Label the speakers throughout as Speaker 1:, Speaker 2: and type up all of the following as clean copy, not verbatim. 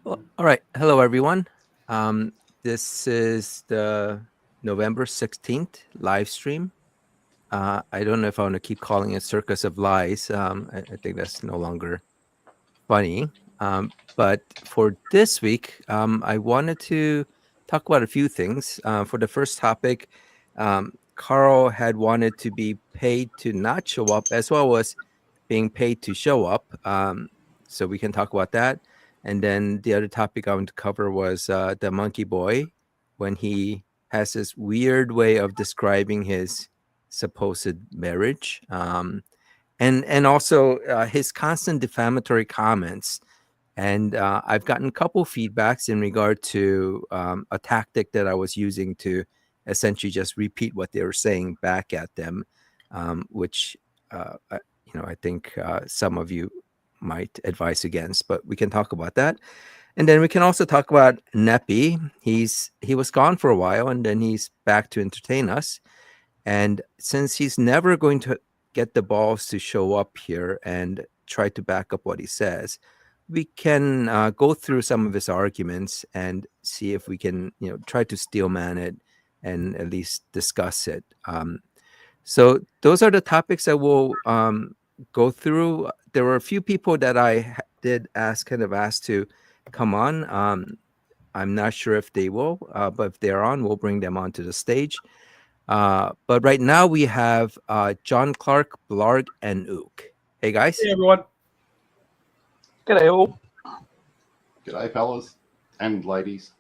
Speaker 1: Well, all right. Hello, everyone. This is the November 16th live stream. I don't know if I want to keep calling it Circus of Lies. I think that's no longer funny. But for this week, I wanted to talk about a few things. For the first topic, Carl had wanted to be paid to not show up as well as being paid to show up. So we can talk about that. And then the other topic I want to cover was the monkey boy, when he has this weird way of describing his supposed marriage, and also his constant defamatory comments. And I've gotten a couple feedbacks in regard to a tactic that I was using to essentially just repeat what they were saying back at them, which I think some of you might advise against, but we can talk about that. And then we can also talk about NEPy. He was gone for a while, and then he's back to entertain us. And since he's never going to get the balls to show up here and try to back up what he says, we can go through some of his arguments and see if we can, try to steelman it and at least discuss it. So those are the topics that we'll go through. There were a few people that I did ask to come on. I'm not sure if they will, but if they're on, we'll bring them onto the stage. But right now we have John Clark, Blarg, and Ook. Hey, guys.
Speaker 2: Hey, everyone.
Speaker 3: G'day, all.
Speaker 4: G'day, fellas and ladies.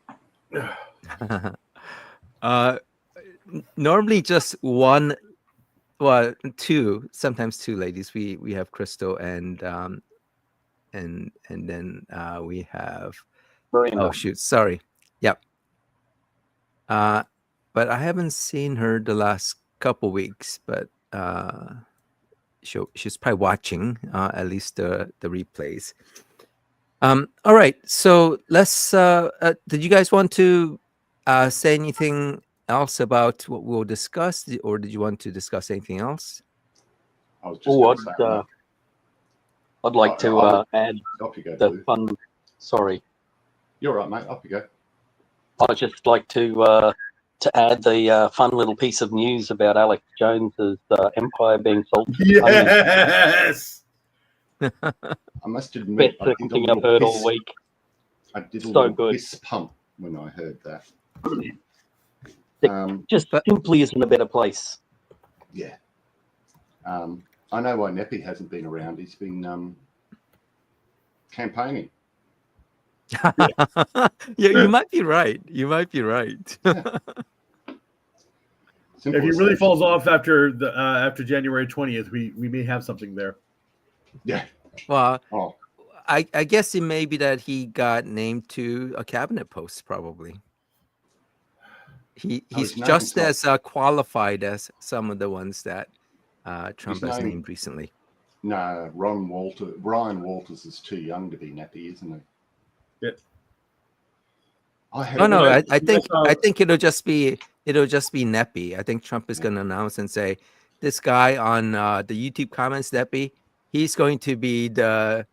Speaker 1: Normally just one, well, two, sometimes two ladies. We have Crystal and then we have
Speaker 3: Marina.
Speaker 1: Oh shoot, sorry. Yep. But I haven't seen her the last couple weeks, but she's probably watching at least the replays. All right, so let's did you guys want to say anything else about what we'll discuss, or did you want to discuss anything else?
Speaker 4: I was just
Speaker 3: I'd like to add the fun. Sorry,
Speaker 4: you're right, mate. Off you go.
Speaker 3: I'd just like to add the fun little piece of news about Alex Jones's empire being sold.
Speaker 2: Yes.
Speaker 4: I must admit,
Speaker 3: Best thing I've heard all week.
Speaker 4: I did a
Speaker 3: So
Speaker 4: little
Speaker 3: good.
Speaker 4: fist pump when I heard that.
Speaker 3: Just simply isn't a better place.
Speaker 4: Yeah. I know why NEPy hasn't been around. He's been campaigning.
Speaker 1: Yeah, you might be right. You might be right.
Speaker 4: Yeah.
Speaker 2: If he really falls off after January 20th, we may have something there.
Speaker 4: Yeah.
Speaker 1: Well, I guess it may be that he got named to a cabinet post. Probably he's just as qualified as some of the ones that Trump has named recently.
Speaker 4: No, Ryan Walters is too young to be NEPy, isn't he?
Speaker 2: Yeah.
Speaker 1: I think it'll just be NEPy. I think Trump is going to announce and say, this guy on the YouTube comments, NEPy, he's going to be the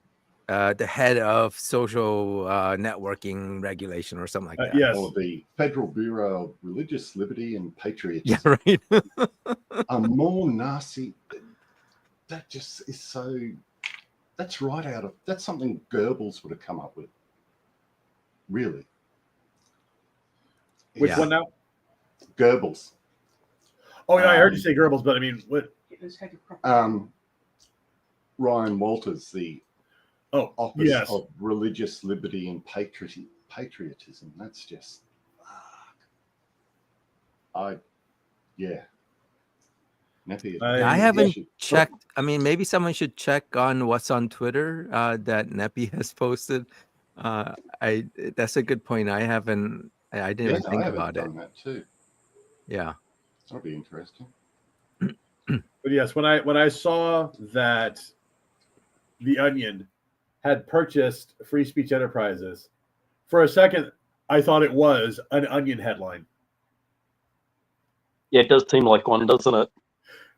Speaker 1: head of social networking regulation or something like that.
Speaker 2: Yes.
Speaker 4: Or the Federal Bureau of Religious Liberty and Patriotism.
Speaker 1: Yeah, right.
Speaker 4: A more nasty. That just is so. That's right out of. That's something Goebbels would have come up with. Really.
Speaker 2: Which one now?
Speaker 4: Goebbels.
Speaker 2: Oh, yeah, I heard you say Goebbels, but I mean, what?
Speaker 4: Ryan Walters, the Office of Religious Liberty and Patriotism. That's just. NEPy.
Speaker 1: I haven't checked. I mean, maybe someone should check on what's on Twitter that NEPy has posted. That's a good point. I didn't even think about it.
Speaker 4: That too.
Speaker 1: Yeah,
Speaker 4: that'll be interesting.
Speaker 2: But yes, when I saw that The Onion had purchased Free Speech Enterprises, for a second I thought it was an Onion headline.
Speaker 3: Yeah, it does seem like one, doesn't it?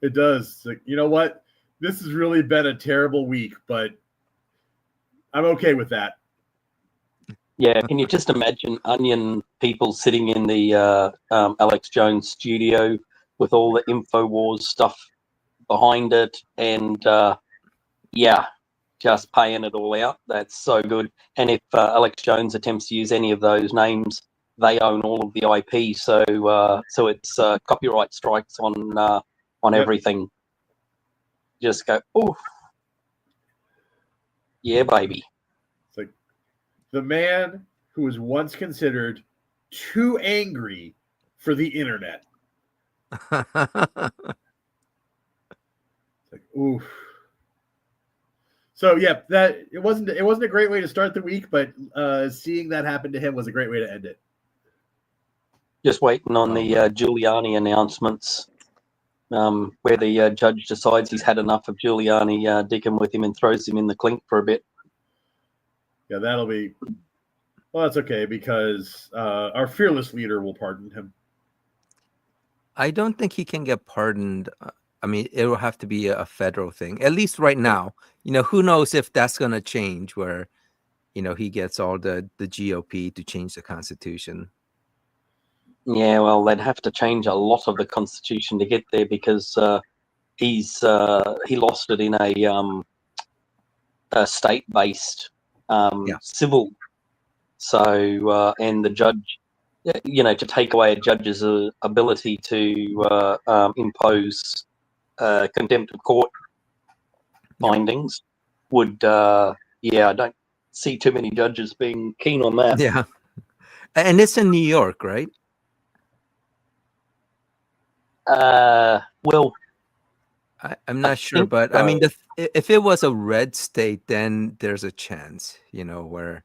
Speaker 2: It does. Like, you know what? This has really been a terrible week, but I'm okay with that.
Speaker 3: Yeah, can you just imagine Onion people sitting in the Alex Jones studio with all the InfoWars stuff behind it, and yeah, just paying it all out? That's so good. And if Alex Jones attempts to use any of those names, they own all of the IP, so it's copyright strikes on
Speaker 2: Yep.
Speaker 3: everything. Just go, oof, yeah, baby.
Speaker 2: It's like the man who was once considered too angry for the internet. It's like, oof. So yeah, that it wasn't a great way to start the week, but seeing that happen to him was a great way to end it.
Speaker 3: Just waiting on the Giuliani announcements, where the judge decides he's had enough of Giuliani digging with him and throws him in the clink for a bit.
Speaker 2: Yeah, that'll be. Well, that's okay because our fearless leader will pardon him.
Speaker 1: I don't think he can get pardoned. I mean, it will have to be a federal thing, at least right now. You know, who knows if that's going to change where, you know, he gets all the GOP to change the Constitution.
Speaker 3: Yeah, well, they'd have to change a lot of the Constitution to get there because he lost it in a state-based civil. So and the judge, you know, to take away a judge's ability to impose contempt of court findings would, I don't see too many judges being keen on that.
Speaker 1: Yeah. And it's in New York, right?
Speaker 3: Well,
Speaker 1: I'm not sure,
Speaker 3: think
Speaker 1: but
Speaker 3: so.
Speaker 1: I mean, if it was a red state, then there's a chance, you know, where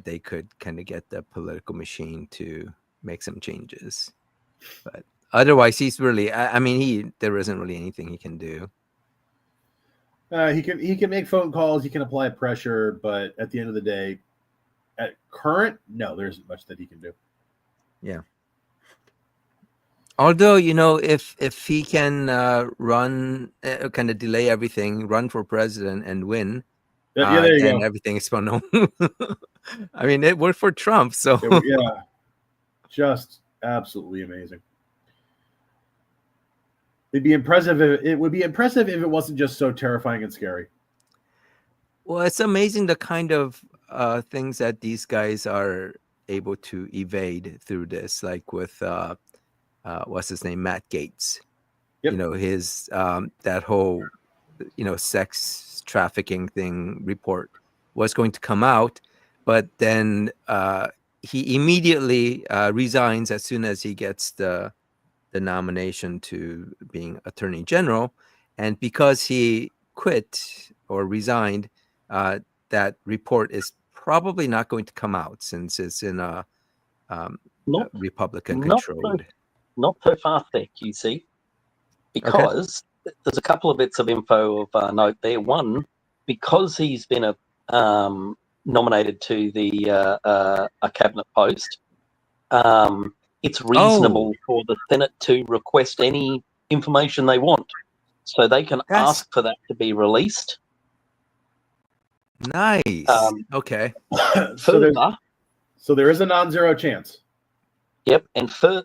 Speaker 1: they could kind of get the political machine to make some changes. But otherwise, he's really, I mean, there isn't really anything he can do.
Speaker 2: He can make phone calls, he can apply pressure, but at the end of the day, at current, no, there isn't much that he can do.
Speaker 1: Yeah. Although, you know, if he can run, kind of delay everything, run for president and win,
Speaker 2: There you
Speaker 1: then
Speaker 2: go.
Speaker 1: everything is fun. I mean, it worked for Trump, so
Speaker 2: Yeah, just absolutely amazing. It would be impressive if it wasn't just so terrifying and scary.
Speaker 1: Well, it's amazing the kind of things that these guys are able to evade through this, like with what's his name, Matt Gaetz.
Speaker 2: Yep.
Speaker 1: You know, his that whole, you know, sex trafficking thing report was going to come out, but then he immediately resigns as soon as he gets the nomination to being Attorney General, and because he quit or resigned, that report is probably not going to come out since it's in a Republican controlled.
Speaker 3: Not so fast there, QC, because there's a couple of bits of info of note there. One, because he's been nominated to a cabinet post, it's reasonable for the Senate to request any information they want, so they can ask for that to be released.
Speaker 1: Nice. Okay.
Speaker 2: So there is a non-zero chance.
Speaker 3: Yep, and further,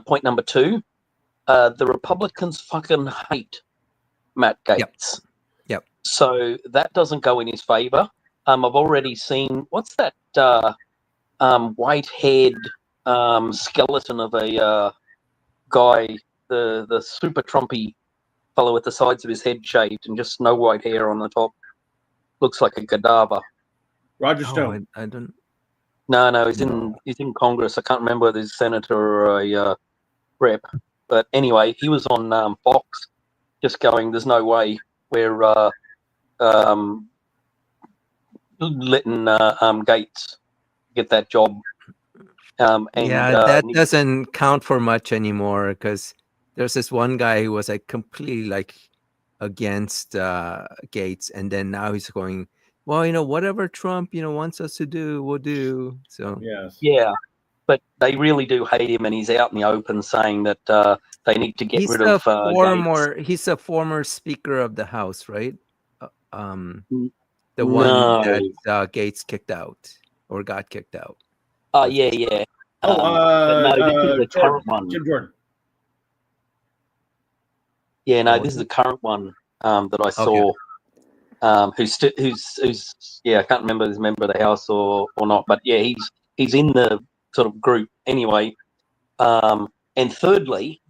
Speaker 3: point number 2, the Republicans fucking hate Matt Gaetz.
Speaker 1: Yep.
Speaker 3: So that doesn't go in his favor. I've already seen, what's that white-haired skeleton of a guy, the super Trumpy fellow with the sides of his head shaved and just no white hair on the top. Looks like a cadaver.
Speaker 2: Roger Stone.
Speaker 1: I don't.
Speaker 3: No, he's in Congress. I can't remember whether he's a senator or a rep. But anyway, he was on Fox, just going, "There's no way we're letting Gaetz get that job."
Speaker 1: That doesn't count for much anymore because there's this one guy who was like completely like against Gaetz, and then now he's going, well, you know, whatever Trump, you know, wants us to do, we'll do. So
Speaker 2: yes,
Speaker 3: yeah, but they really do hate him, and he's out in the open saying that they need to get rid of Gaetz.
Speaker 1: He's a former Speaker of the House, right? The The one
Speaker 3: No.
Speaker 1: that Gates kicked out or got kicked out.
Speaker 3: Oh, yeah.
Speaker 2: Oh,
Speaker 3: but no, this is the
Speaker 2: Jordan,
Speaker 3: current one.
Speaker 2: Jim Jordan.
Speaker 3: Yeah, no,
Speaker 1: Oh,
Speaker 3: this is the current one that I saw. Who's I can't remember if he's a member of the House or not, but yeah, he's in the sort of group anyway. And thirdly,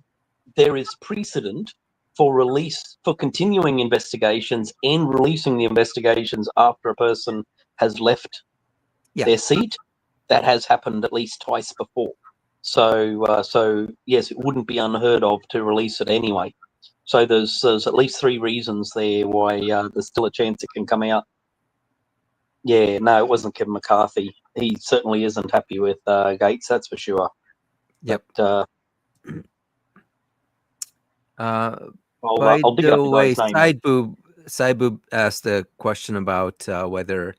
Speaker 3: there is precedent for continuing investigations and releasing the investigations after a person has left their seat. That has happened at least twice before. So yes, it wouldn't be unheard of to release it anyway. So there's at least 3 reasons there why there's still a chance it can come out. Yeah, no, it wasn't Kevin McCarthy. He certainly isn't happy with Gates, that's for sure.
Speaker 1: Yep.
Speaker 3: But,
Speaker 1: by
Speaker 3: I'll dig up
Speaker 1: the
Speaker 3: the
Speaker 1: way,
Speaker 3: guy's name.
Speaker 1: Sideboob asked a question about whether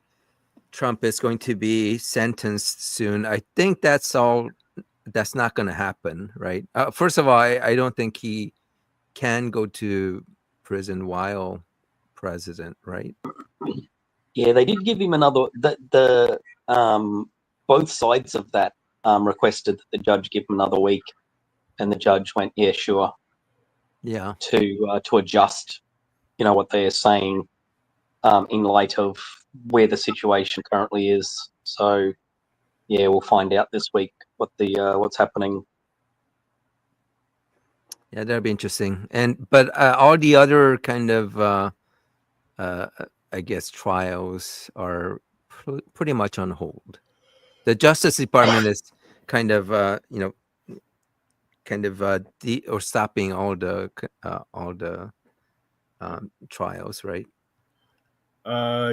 Speaker 1: Trump is going to be sentenced soon. I think that's not going to happen, right? First of all, I don't think he can go to prison while president, right?
Speaker 3: Yeah, they did give him another. The both sides of that requested that the judge give him another week, and the judge went, "Yeah, sure."
Speaker 1: Yeah.
Speaker 3: To adjust, what they're saying in light of where the situation currently is. So, yeah, we'll find out this week what's happening.
Speaker 1: Yeah, that'd be interesting. But all the other kind of I guess trials are pretty much on hold. The Justice Department is kind of stopping all the trials, right?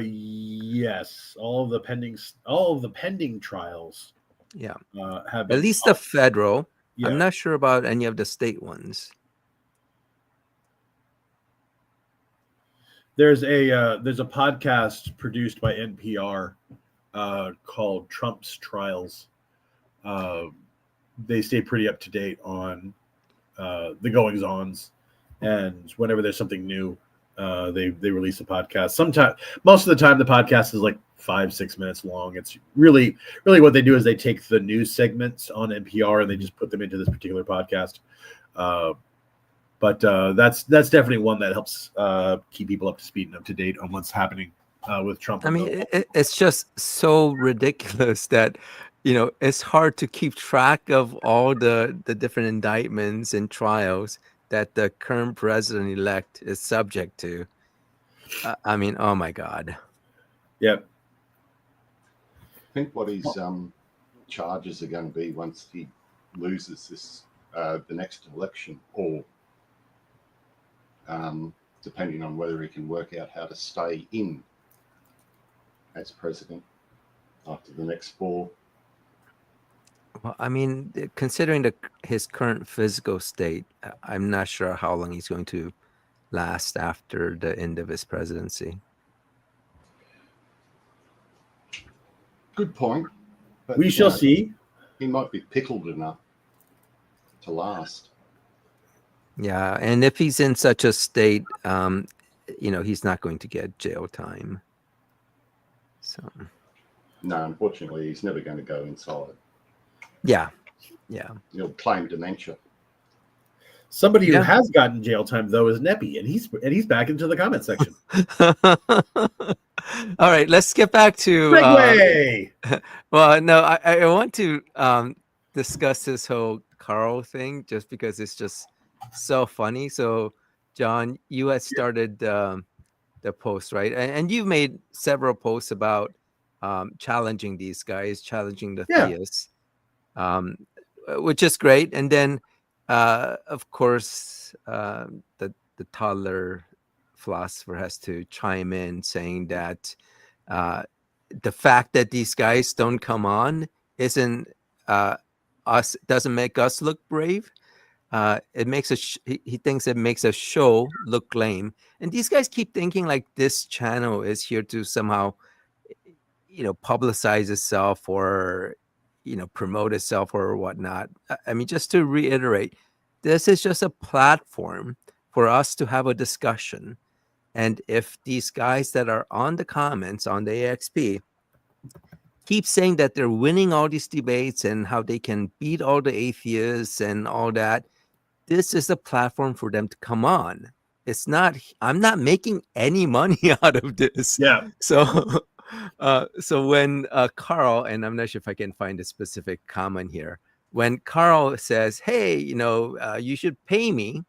Speaker 2: Yes, all of the pending trials.
Speaker 1: Yeah,
Speaker 2: have been
Speaker 1: at least the federal.
Speaker 2: Yeah.
Speaker 1: I'm not sure about any of the state ones.
Speaker 2: There's a podcast produced by NPR called Trump's Trials. They stay pretty up to date on the goings-ons, and whenever there's something new, they release a podcast. Most of the time, the podcast is like 5-6 minutes long. It's really what they do is they take the news segments on NPR and they just put them into this particular podcast. But that's definitely one that helps keep people up to speed and up to date on what's happening with Trump.
Speaker 1: I mean, it's just so ridiculous that it's hard to keep track of all the different indictments and trials that the current president-elect is subject to. I mean, oh my God.
Speaker 2: Yep.
Speaker 4: I think what his charges are going to be once he loses this the next election, or depending on whether he can work out how to stay in as president after the next 4.
Speaker 1: Well, I mean, considering his current physical state, I'm not sure how long he's going to last after the end of his presidency.
Speaker 4: Good point. But,
Speaker 2: we shall see.
Speaker 4: He might be pickled enough to last.
Speaker 1: Yeah, and if he's in such a state, he's not going to get jail time. So.
Speaker 4: No, unfortunately, he's never going to go inside.
Speaker 1: Yeah.
Speaker 4: He'll claim dementia.
Speaker 2: Somebody who has gotten jail time though is NEPy, and he's back into the comment section.
Speaker 1: All right, let's get back to
Speaker 2: Segway.
Speaker 1: Well, no, I want to discuss this whole Carl thing just because it's just so funny. So, John, you had started the post, right? And you made several posts about challenging these guys, challenging the theists, which is great. And then, of course, the toddler philosopher has to chime in saying that the fact that these guys don't come on doesn't make us look brave. It makes he thinks it makes a show look lame. And these guys keep thinking like this channel is here to somehow, publicize itself or, promote itself or whatnot. I mean, just to reiterate, this is just a platform for us to have a discussion. And if these guys that are on the comments on the AXP keep saying that they're winning all these debates and how they can beat all the atheists and all that, this is a platform for them to come on. It's not, I'm not making any money out of this.
Speaker 2: Yeah.
Speaker 1: So, so when Carl, and I'm not sure if I can find a specific comment here, when Carl says, hey, you should pay me.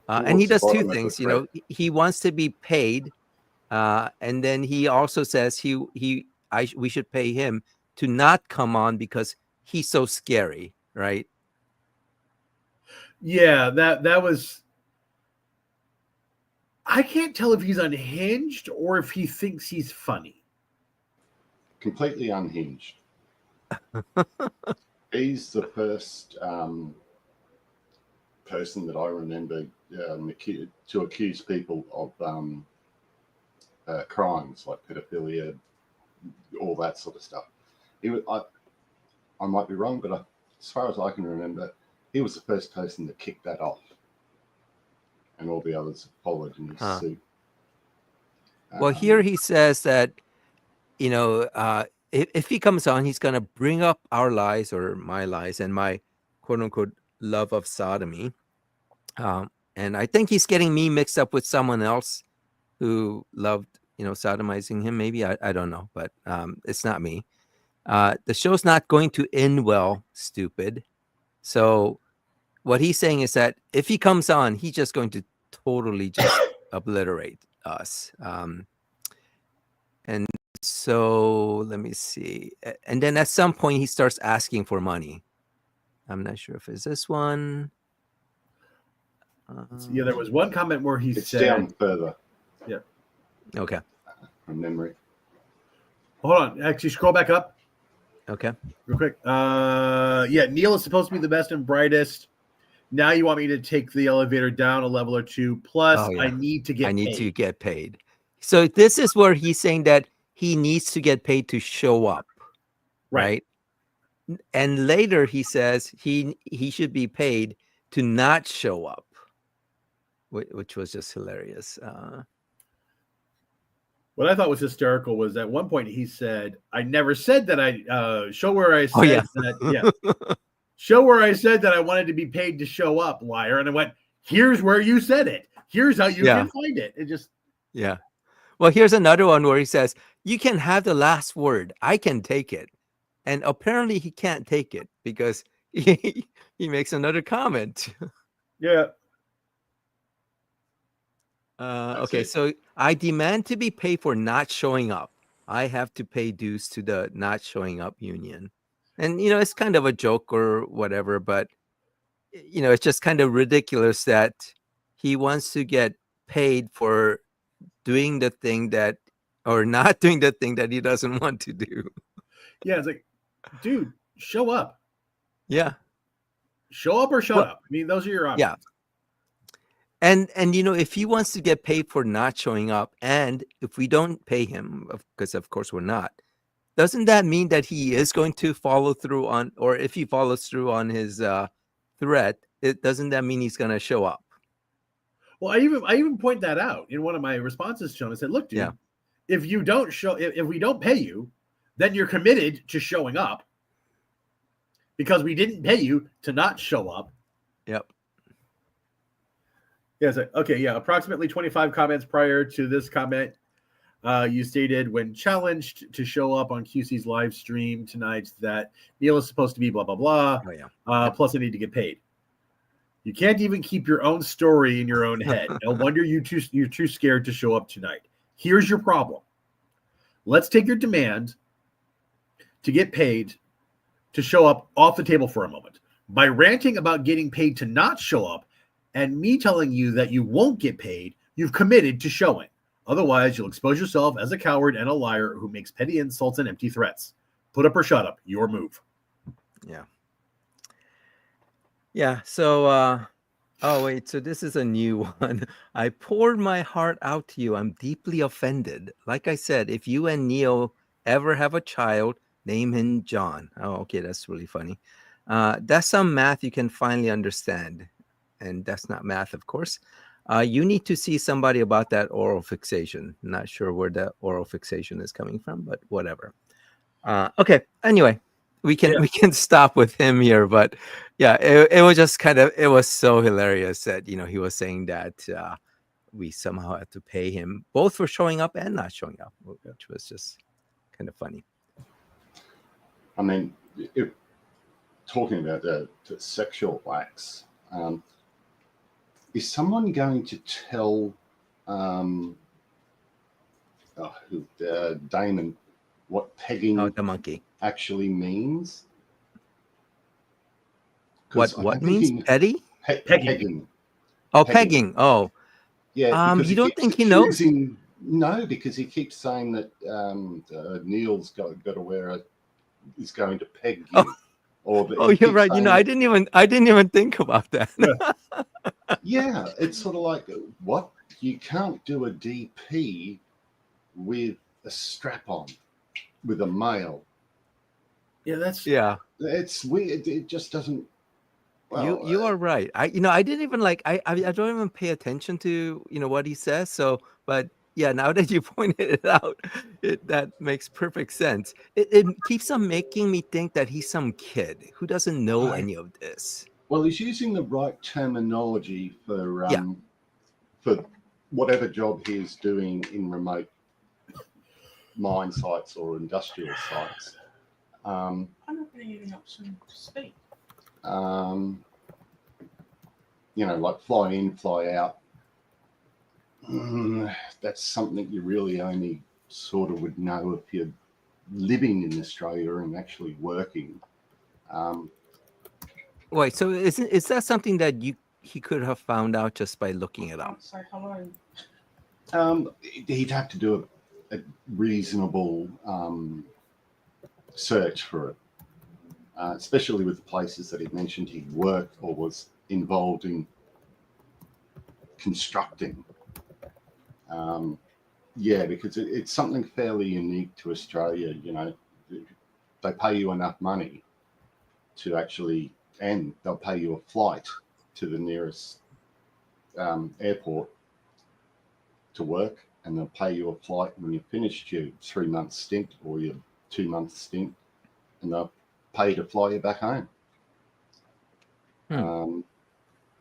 Speaker 1: And he does two things, he wants to be paid. And then he also says we should pay him to not come on because he's so scary, right?
Speaker 2: Yeah, that was. I can't tell if he's unhinged or if he thinks he's funny.
Speaker 4: Completely unhinged. He's the first person that I remember to accuse people of crimes like pedophilia, all that sort of stuff. I might be wrong, but as far as I can remember, he was the first person that kicked that off, and all the others followed in his suit.
Speaker 1: Well, here he says that, if he comes on, he's going to bring up our lies or my lies and my quote unquote love of sodomy. And I think he's getting me mixed up with someone else who loved, sodomizing him. Maybe I don't know, but it's not me. The show's not going to end well, stupid. So what he's saying is that if he comes on, he's just going to totally just obliterate us. And so let me see. And then at some point he starts asking for money. I'm not sure if it's this one.
Speaker 2: Yeah, there was one comment where he said
Speaker 4: down further.
Speaker 2: Yeah.
Speaker 1: Okay.
Speaker 4: From memory.
Speaker 2: Hold on. Actually, scroll back up.
Speaker 1: Okay.
Speaker 2: Real quick. Yeah, Neil is supposed to be the best and brightest. Now you want me to take the elevator down a level or two. Plus, I need to get
Speaker 1: paid. So this is where he's saying that he needs to get paid to show up. Right? And later he says he should be paid to not show up, which was just hilarious.
Speaker 2: What I thought was hysterical was at one point he said, I never said that I show where I said that. Yeah. Show where I said that I wanted to be paid to show up, liar. And I went, here's where you said it. Here's how you can find it. It just.
Speaker 1: Yeah. Well, here's another one where he says, you can have the last word. I can take it. And apparently he can't take it because he makes another comment.
Speaker 2: Yeah.
Speaker 1: Okay, so I demand to be paid for not showing up. I have to pay dues to the not showing up union. And, it's kind of a joke or whatever, but, it's just kind of ridiculous that he wants to get paid for doing the thing that, or not doing the thing that he doesn't want to do.
Speaker 2: Yeah, it's like, dude, show up.
Speaker 1: Yeah.
Speaker 2: Show up or shut up. I mean, those are your options.
Speaker 1: Yeah. And if he wants to get paid for not showing up, and if we don't pay him, because of course we're not, doesn't that mean that he is going to follow through on, or if he follows through on his threat, doesn't that mean he's going to show up?
Speaker 2: Well, I even point that out in one of my responses to him. I said, look, dude, if you don't if we don't pay you, then you're committed to showing up because we didn't pay you to not show up.
Speaker 1: Yep.
Speaker 2: Yeah. So, okay. Yeah. Approximately 25 comments prior to this comment. You stated when challenged to show up on QC's live stream tonight that Neil is supposed to be blah, blah, blah.
Speaker 1: Oh, yeah.
Speaker 2: Plus I need to get paid. You can't even keep your own story in your own head. No wonder you're too scared to show up tonight. Here's your problem. Let's take your demand to get paid to show up off the table for a moment. By ranting about getting paid to not show up and me telling you that you won't get paid, you've committed to showing. Otherwise, you'll expose yourself as a coward and a liar who makes petty insults and empty threats. Put up or shut up. Your move.
Speaker 1: Yeah. Yeah. So, oh, wait. So this is a new one. I poured my heart out to you. I'm deeply offended. Like I said, if you and Neo ever have a child, name him John. Oh, okay. That's really funny. That's some math you can finally understand. And that's not math, of course. You need to see somebody about that oral fixation. Not sure where that oral fixation is coming from, but whatever. Okay. Anyway, we can stop with him here, but yeah, it was just it was so hilarious that he was saying that we somehow had to pay him both for showing up and not showing up, which was just kind of funny.
Speaker 4: I mean, talking about the sexual acts, is someone going to tell Damon what pegging
Speaker 1: Damonkey
Speaker 4: actually means?
Speaker 1: What means petty?
Speaker 4: Pegging.
Speaker 1: Oh, pegging. Oh,
Speaker 4: yeah.
Speaker 1: You don't think he knows?
Speaker 4: No, because he keeps saying that Neil's got to wear is going to peg you.
Speaker 1: Oh, you're right. I didn't even think about that.
Speaker 4: Yeah, it's sort of like, what? You can't do a DP with a strap on with a male.
Speaker 2: Yeah,
Speaker 4: It's weird. It just doesn't. Well,
Speaker 1: you are right. I didn't even I don't even pay attention to what he says. So, but yeah, now that you pointed it out, that makes perfect sense. It keeps on making me think that he's some kid who doesn't know any of this.
Speaker 4: Well, he's using the right terminology for
Speaker 1: Yeah.
Speaker 4: for whatever job he is doing in remote mine sites or industrial sites.
Speaker 5: I'm not getting any option to speak.
Speaker 4: Like fly in, fly out. That's something you really only sort of would know if you're living in Australia and actually working.
Speaker 1: Wait, so is that something that he could have found out just by looking it up?
Speaker 5: Say hello.
Speaker 4: He'd have to do a reasonable search for it, especially with the places that he mentioned he worked or was involved in constructing. Because it's something fairly unique to Australia. They pay you enough money to actually, and they'll pay you a flight to the nearest airport to work, and they'll pay you a flight when you've finished your 3-month stint or your 2-month stint, and they'll pay to fly you back home.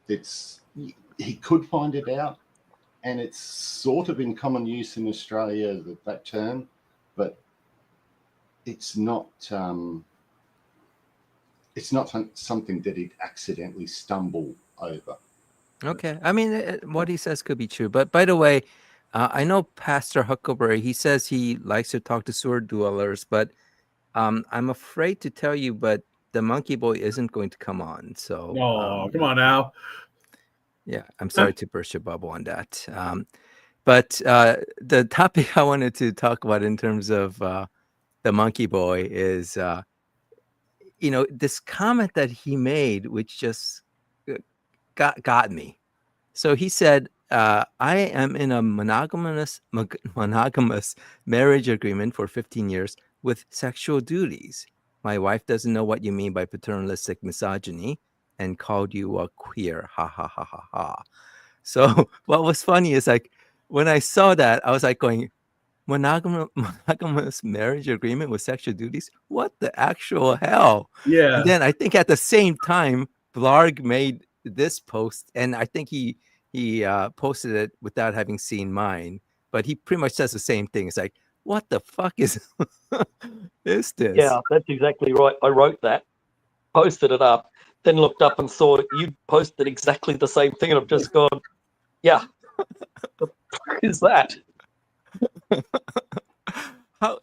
Speaker 4: He could find it out, and it's sort of in common use in Australia, that term, but it's not something that he'd accidentally stumble over.
Speaker 1: Okay. I mean, what he says could be true. But by the way, I know Pastor Huckleberry, he says he likes to talk to sewer dwellers, but I'm afraid to tell you, but the Monkey Boy isn't going to come on. So,
Speaker 2: come on now.
Speaker 1: Yeah, I'm sorry to burst your bubble on that. But the topic I wanted to talk about in terms of the Monkey Boy is, this comment that he made, which just got me. So he said, I am in a monogamous marriage agreement for 15 years with sexual duties. My wife doesn't know what you mean by paternalistic misogyny and called you a queer. Ha ha ha ha ha. So what was funny is when I saw that, I was going, monogamous marriage agreement with sexual duties? What the actual hell?
Speaker 2: Yeah.
Speaker 1: And then I think at the same time, Blarg made this post, and I think he posted it without having seen mine, but he pretty much says the same thing. It's what the fuck is this?
Speaker 3: Yeah, that's exactly right. I wrote that, posted it up, then looked up and saw you posted exactly the same thing, and I've just gone, yeah, the fuck is that?
Speaker 1: How,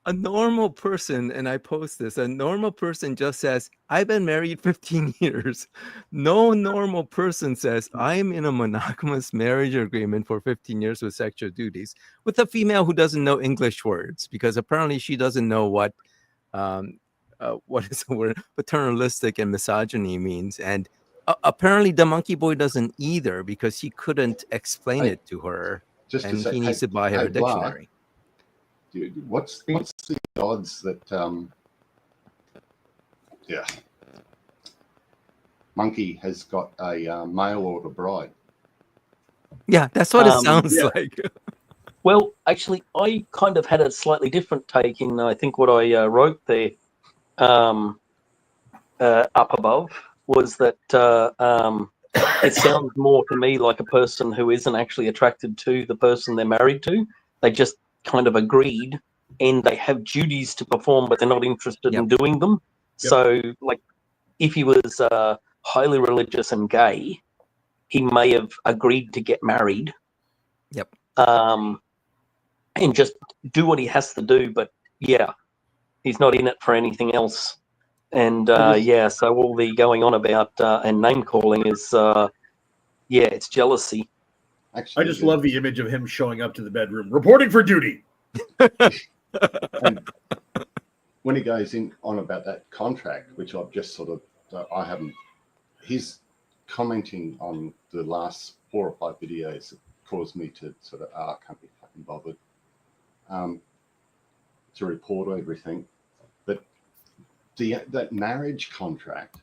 Speaker 1: a normal person, and I post this, a normal person just says, I've been married 15 years. No normal person says, I'm in a monogamous marriage agreement for 15 years with sexual duties with a female who doesn't know English words, because apparently she doesn't know what is the word paternalistic and misogyny means. And apparently the Monkey Boy doesn't either, because he couldn't explain it to her. And he needs to buy her a dictionary.
Speaker 4: What's the odds that Monkey has got a mail order bride?
Speaker 1: Yeah, that's what it
Speaker 3: Um,
Speaker 1: sounds
Speaker 2: yeah.
Speaker 1: like.
Speaker 3: Well, actually, I kind of had a slightly different take in, I think, what I wrote there up above was that it sounds more to me like a person who isn't actually attracted to the person they're married to. They just kind of agreed and they have duties to perform, but they're not interested in doing them.
Speaker 2: Yep.
Speaker 3: So, like, if he was highly religious and gay, he may have agreed to get married.
Speaker 1: Yep.
Speaker 3: And just do what he has to do, but yeah, he's not in it for anything else. And so all the going on about and name calling is, it's jealousy.
Speaker 4: Actually,
Speaker 2: I just love the image of him showing up to the bedroom, reporting for duty.
Speaker 4: And when he goes in on about that contract, which I've just sort of, I haven't, he's commenting on the last 4 or 5 videos that caused me to sort of, I can't be fucking bothered to report everything. But that marriage contract,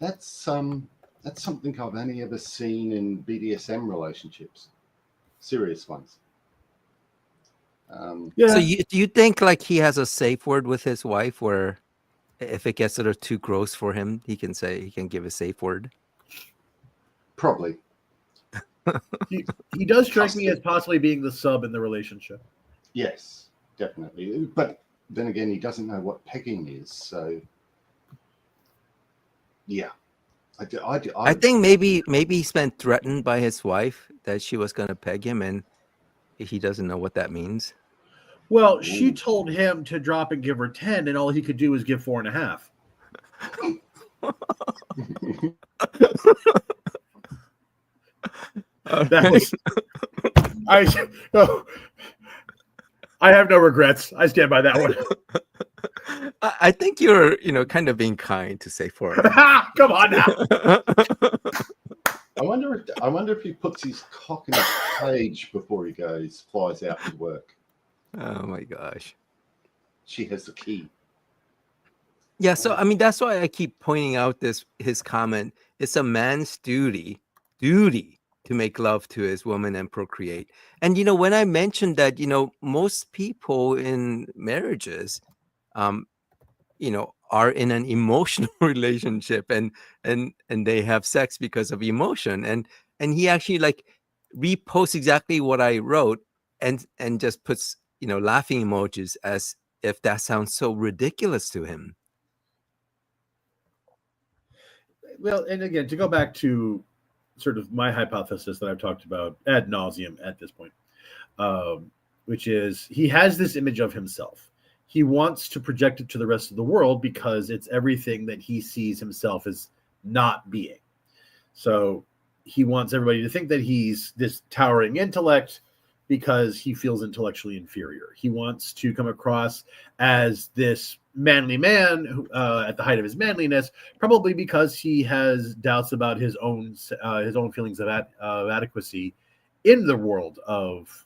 Speaker 4: that's something I've only ever seen in BDSM relationships, serious ones.
Speaker 1: So do you think like he has a safe word with his wife where if it gets sort of too gross for him, he can give a safe word?
Speaker 4: Probably.
Speaker 2: He does strike me as possibly being the sub in the relationship.
Speaker 4: Yes, definitely. But then again, he doesn't know what pegging is. So, yeah.
Speaker 1: I think maybe he's been threatened by his wife that she was going to peg him, and he doesn't know what that means.
Speaker 2: Well, she told him to drop and give her 10, and all he could do was give 4.5. That was I have no regrets. I stand by that one.
Speaker 1: I think you're, kind of being kind to say for it.
Speaker 2: Come on now.
Speaker 4: I wonder if he puts his cock in his cage before he flies out to work.
Speaker 1: Oh my gosh.
Speaker 4: She has the key.
Speaker 1: Yeah, so I mean that's why I keep pointing out his comment. It's a man's duty to make love to his woman and procreate. And when I mentioned that, most people in marriages are in an emotional relationship and they have sex because of emotion. And he actually like reposts exactly what I wrote and just puts, laughing emojis as if that sounds so ridiculous to him.
Speaker 2: Well, and again, to go back to sort of my hypothesis that I've talked about ad nauseum at this point, which is he has this image of himself. He wants to project it to the rest of the world because it's everything that he sees himself as not being. So he wants everybody to think that he's this towering intellect because he feels intellectually inferior. He wants to come across as this manly man who, at the height of his manliness, probably because he has doubts about his own feelings of adequacy in the world of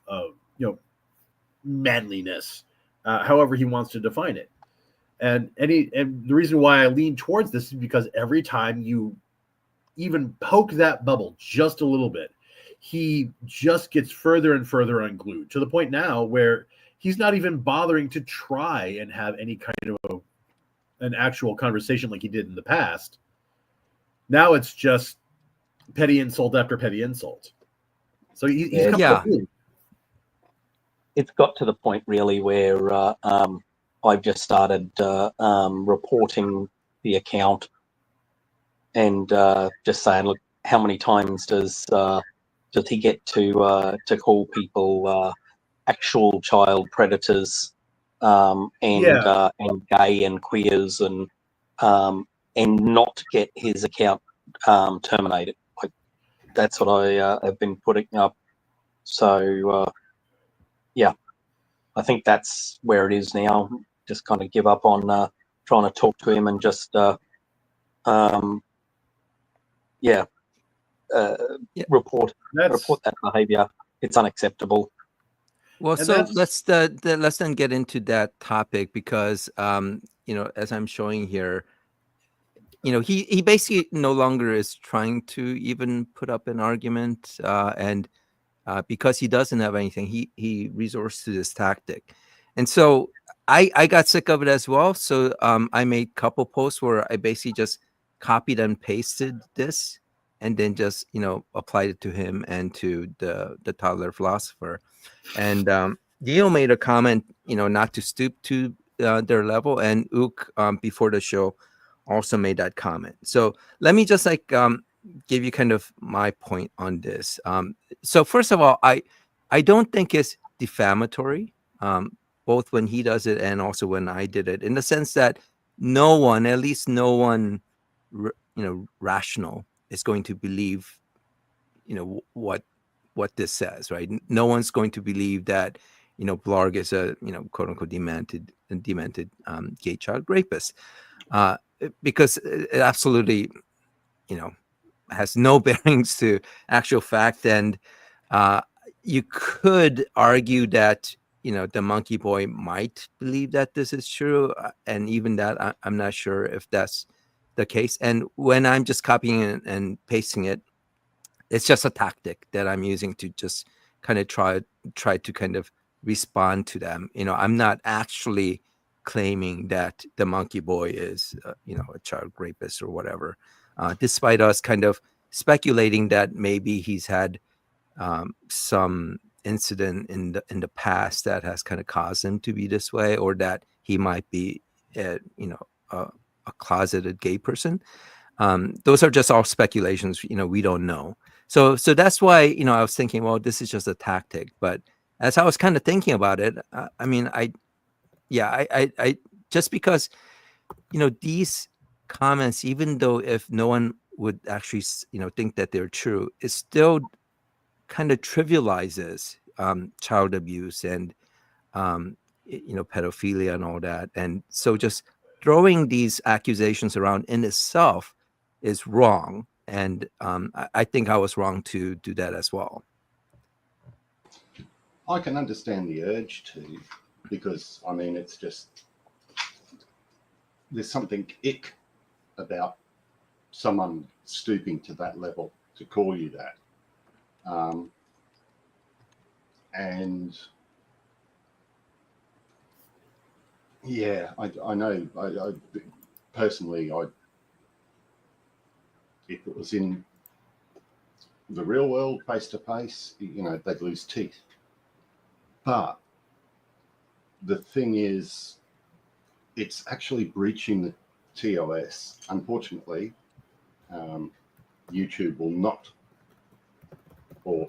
Speaker 2: manliness, however he wants to define it. And the reason why I lean towards this is because every time you even poke that bubble just a little bit, he just gets further and further unglued to the point now where he's not even bothering to try and have any kind of an actual conversation like he did in the past. Now it's just petty insult after petty insult. So he's
Speaker 3: It's got to the point really where I've just started reporting the account and just saying, look, how many times does he get to call people actual child predators and gay and queers and not get his account terminated? Like, that's what I have been putting up. So I think that's where it is now. Just kind of give up on trying to talk to him and just report that behavior. It's unacceptable.
Speaker 1: Well, so let's then get into that topic because as I'm showing here, he basically no longer is trying to even put up an argument, and because he doesn't have anything. He resorts to this tactic, and so I got sick of it as well. So I made a couple posts where I basically just copied and pasted this, and then just applied it to him and to the toddler philosopher. And Neil made a comment, not to stoop to their level, and Ook before the show also made that comment. So let me just give you kind of my point on this. So first of all, I don't think it's defamatory, both when he does it and also when I did it, in the sense that no one, at least no one, rational is going to believe, what this says, right? No one's going to believe that, Blarg is a, quote unquote demented gay child rapist, because it absolutely, has no bearings to actual fact. And you could argue that, the monkey boy might believe that this is true. And even that, I'm not sure if that's the case. And when I'm just copying and pasting it, it's just a tactic that I'm using to just kind of try to kind of respond to them. I'm not actually claiming that the monkey boy is, a child rapist or whatever, despite us kind of speculating that maybe he's had some incident in the past that has kind of caused him to be this way, or that he might be, a closeted gay person. Those are just all speculations. We don't know. So that's why, I was thinking, well, this is just a tactic. But as I was kind of thinking about it, I just because, these comments, even though if no one would actually, think that they're true, it still kind of trivializes child abuse and, pedophilia and all that. And so just throwing these accusations around in itself is wrong. And I think I was wrong to do that as well.
Speaker 4: I can understand the urge to, because it's just, there's something ick about someone stooping to that level to call you that. And yeah, I know. I personally, if it was in the real world, face to face, they'd lose teeth. But the thing is, it's actually breaching the TOS. Unfortunately, YouTube will not, or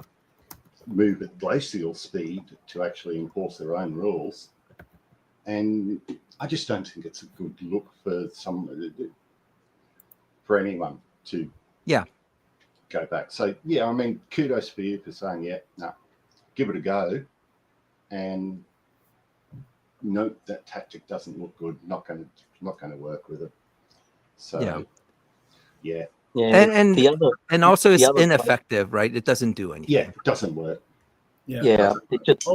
Speaker 4: move at glacial speed to actually enforce their own rules. And I just don't think it's a good look for anyone to go back. So yeah, kudos for you for saying, give it a go, and note that tactic doesn't look good. Not going to work with it. So yeah.
Speaker 1: And also it's ineffective, right? It doesn't do anything.
Speaker 4: Yeah, it doesn't work.
Speaker 3: Yeah.
Speaker 2: It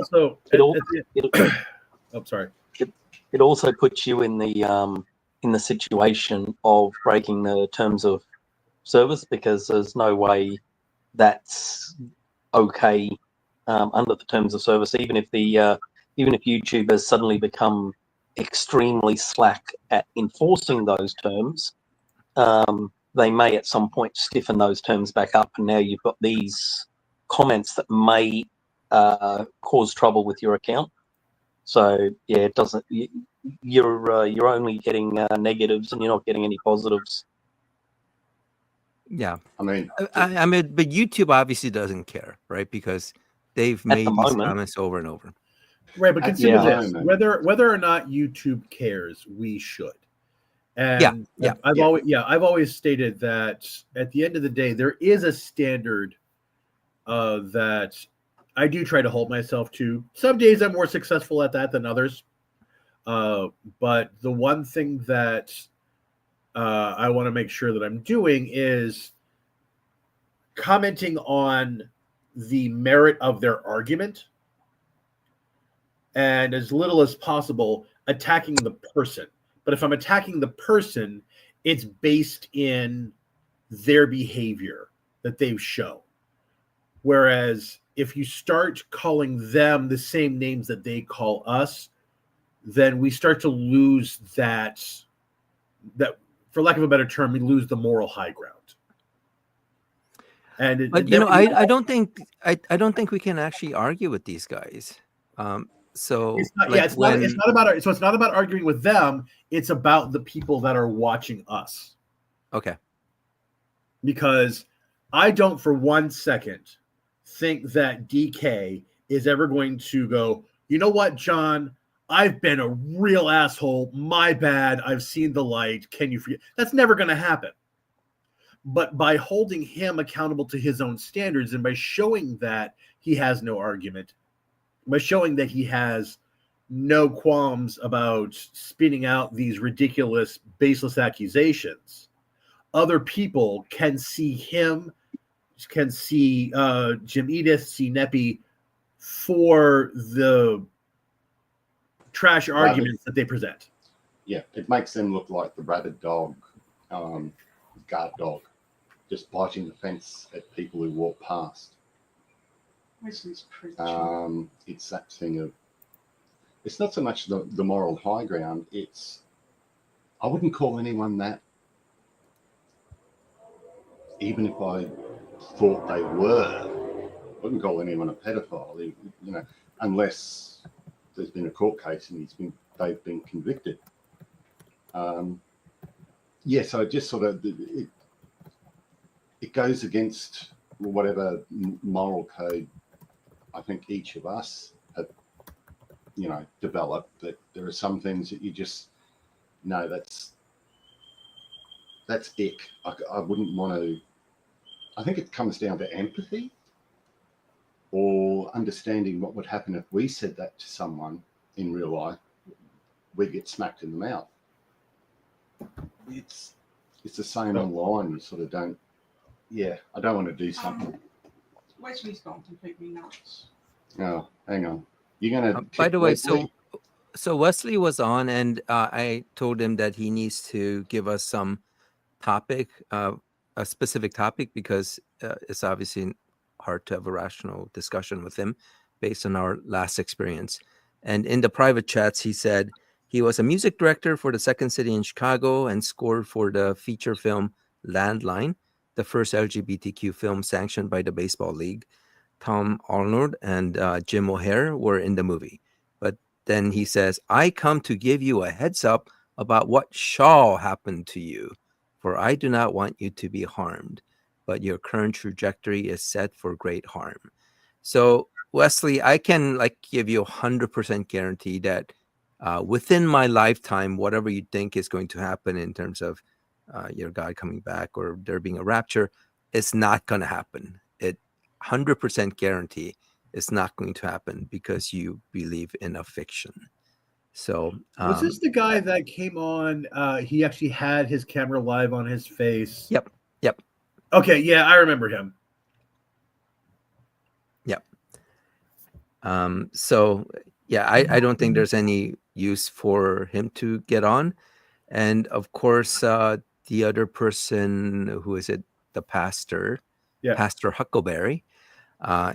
Speaker 3: also puts you in the situation of breaking the terms of service, because there's no way that's okay under the terms of service. Even if YouTube has suddenly become extremely slack at enforcing those terms, they may at some point stiffen those terms back up, and now you've got these comments that may cause trouble with your account. So yeah, it doesn't. You're only getting negatives, and you're not getting any positives.
Speaker 1: Yeah, but YouTube obviously doesn't care, right? Because they've made these comments over and over.
Speaker 2: Right, but consider this: whether or not YouTube cares, we should. And I've always stated that at the end of the day, there is a standard that I do try to hold myself to. Some days I'm more successful at that than others. But the one thing that I want to make sure that I'm doing is commenting on the merit of their argument, and as little as possible attacking the person. But if I'm attacking the person, it's based in their behavior that they've shown. Whereas if you start calling them the same names that they call us, then we start to lose that, for lack of a better term, we lose the moral high ground.
Speaker 1: But you know, I don't think we can actually argue with these guys. So
Speaker 2: it's not,
Speaker 1: like
Speaker 2: it's not about arguing with them. It's about the people that are watching us.
Speaker 1: Okay.
Speaker 2: Because I don't for 1 second think that DK is ever going to go, you know what, John, I've been a real asshole. My bad. I've seen the light. Can you forget? That's never going to happen. But by holding him accountable to his own standards and by showing that he has no argument, by showing that he has no qualms about spinning out these ridiculous, baseless accusations, other people can see him, can see Jim Edith, see NEPy for the trash arguments that they present.
Speaker 4: Yeah, it makes them look like the rabid dog, guard dog, just biting the fence at people who walk past.
Speaker 5: Wesley's preaching.
Speaker 4: It's that thing of, it's not so much the moral high ground, it's, I wouldn't call anyone that, even if I thought they were. I wouldn't call anyone a pedophile, you know, unless there's been a court case and they've been convicted. Yeah, so it just sort of, it goes against whatever moral code I think each of us have, you know, developed. That there are some things that you just know that's ick. I wouldn't want to. I think it comes down to empathy or understanding what would happen if we said that to someone in real life. We get smacked in the mouth. It's the same online. You sort of don't. Yeah, I don't want to do something.
Speaker 5: Wesley's gone completely nuts.
Speaker 4: Oh, hang on. You're gonna.
Speaker 1: By the way,
Speaker 4: Wesley?
Speaker 1: so Wesley was on, and I told him that he needs to give us some topic, a specific topic, because it's obviously hard to have a rational discussion with him based on our last experience. And in the private chats, he said he was a music director for the Second City in Chicago and scored for the feature film Landline, the first LGBTQ film sanctioned by the Baseball League. Tom Arnold and Jim O'Hare were in the movie. But then he says, I come to give you a heads up about what shall happen to you, for I do not want you to be harmed, but your current trajectory is set for great harm. So, Wesley, I can give you 100% guarantee that within my lifetime, whatever you think is going to happen in terms of your God coming back or there being a rapture, it's not going to happen. 100% guarantee it's not going to happen because you believe in a fiction. So
Speaker 2: was this the guy that came on? He actually had his camera live on his face.
Speaker 1: Yep.
Speaker 2: Okay, yeah, I remember him.
Speaker 1: Yep. So yeah, I don't think there's any use for him to get on. And of course, the other person, who is it? The pastor, Pastor Huckleberry.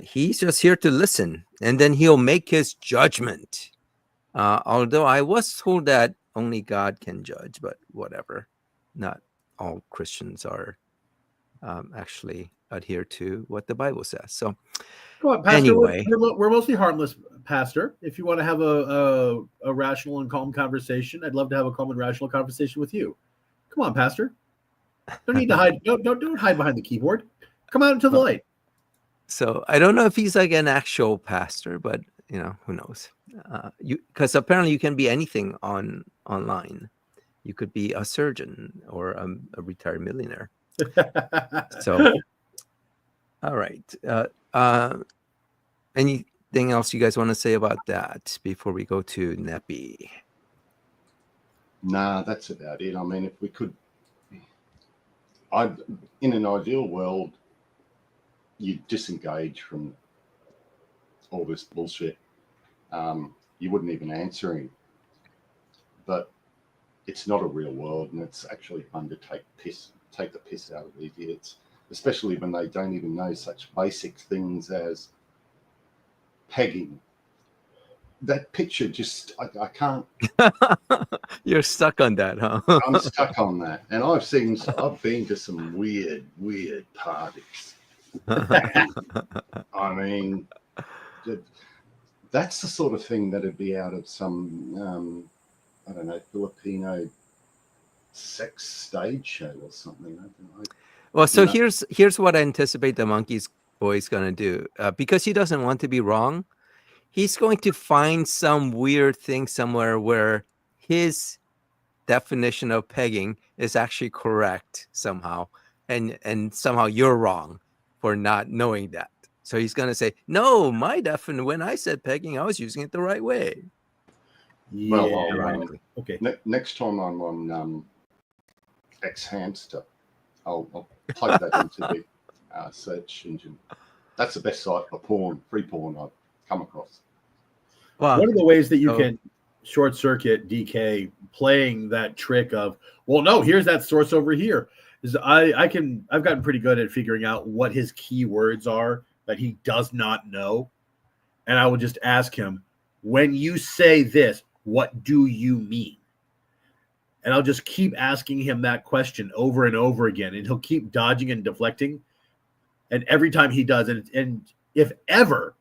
Speaker 1: He's just here to listen, and then he'll make his judgment. Although I was told that only God can judge, but whatever. Not all Christians are actually adhere to what the Bible says. So,
Speaker 2: come on, Pastor.
Speaker 1: Anyway,
Speaker 2: we're mostly harmless, Pastor. If you want to have a rational and calm conversation, I'd love to have a calm and rational conversation with you. Come on, Pastor. Don't need to hide. Don't hide behind the keyboard. Come out into the light.
Speaker 1: So I don't know if he's like an actual pastor, but who knows? Because apparently you can be anything online. You could be a surgeon or a retired millionaire. So, all right. Anything else you guys want to say about that before we go to NEPy?
Speaker 4: Nah, that's about it. I mean, if we could, in an ideal world, you disengage from all this bullshit. You wouldn't even answer him. But it's not a real world, and it's actually fun to take the piss out of these idiots, especially when they don't even know such basic things as pegging. That picture just, I can't.
Speaker 1: You're stuck on that, huh?
Speaker 4: I'm stuck on that. And I've been to some weird parties. I mean, that's the sort of thing that'd be out of some, I don't know, Filipino sex stage show or something.
Speaker 1: Well, so here's what I anticipate the monkey's boy's going to do. Because he doesn't want to be wrong, he's going to find some weird thing somewhere where his definition of pegging is actually correct somehow, and somehow you're wrong for not knowing that. So he's going to say, no, my definition, when I said pegging, I was using it the right way.
Speaker 2: Yeah.
Speaker 4: Well,
Speaker 2: okay.
Speaker 4: Next time I'm on X-Hamster, I'll plug that into the search engine. That's the best site for porn, free porn I've come across.
Speaker 1: Wow.
Speaker 2: One of the ways that you can short circuit DK playing that trick of, well, no, here's that source over here, is I've gotten pretty good at figuring out what his keywords are that he does not know. And I will just ask him, when you say this, what do you mean? And I'll just keep asking him that question over and over again, and he'll keep dodging and deflecting. And every time he does, and if ever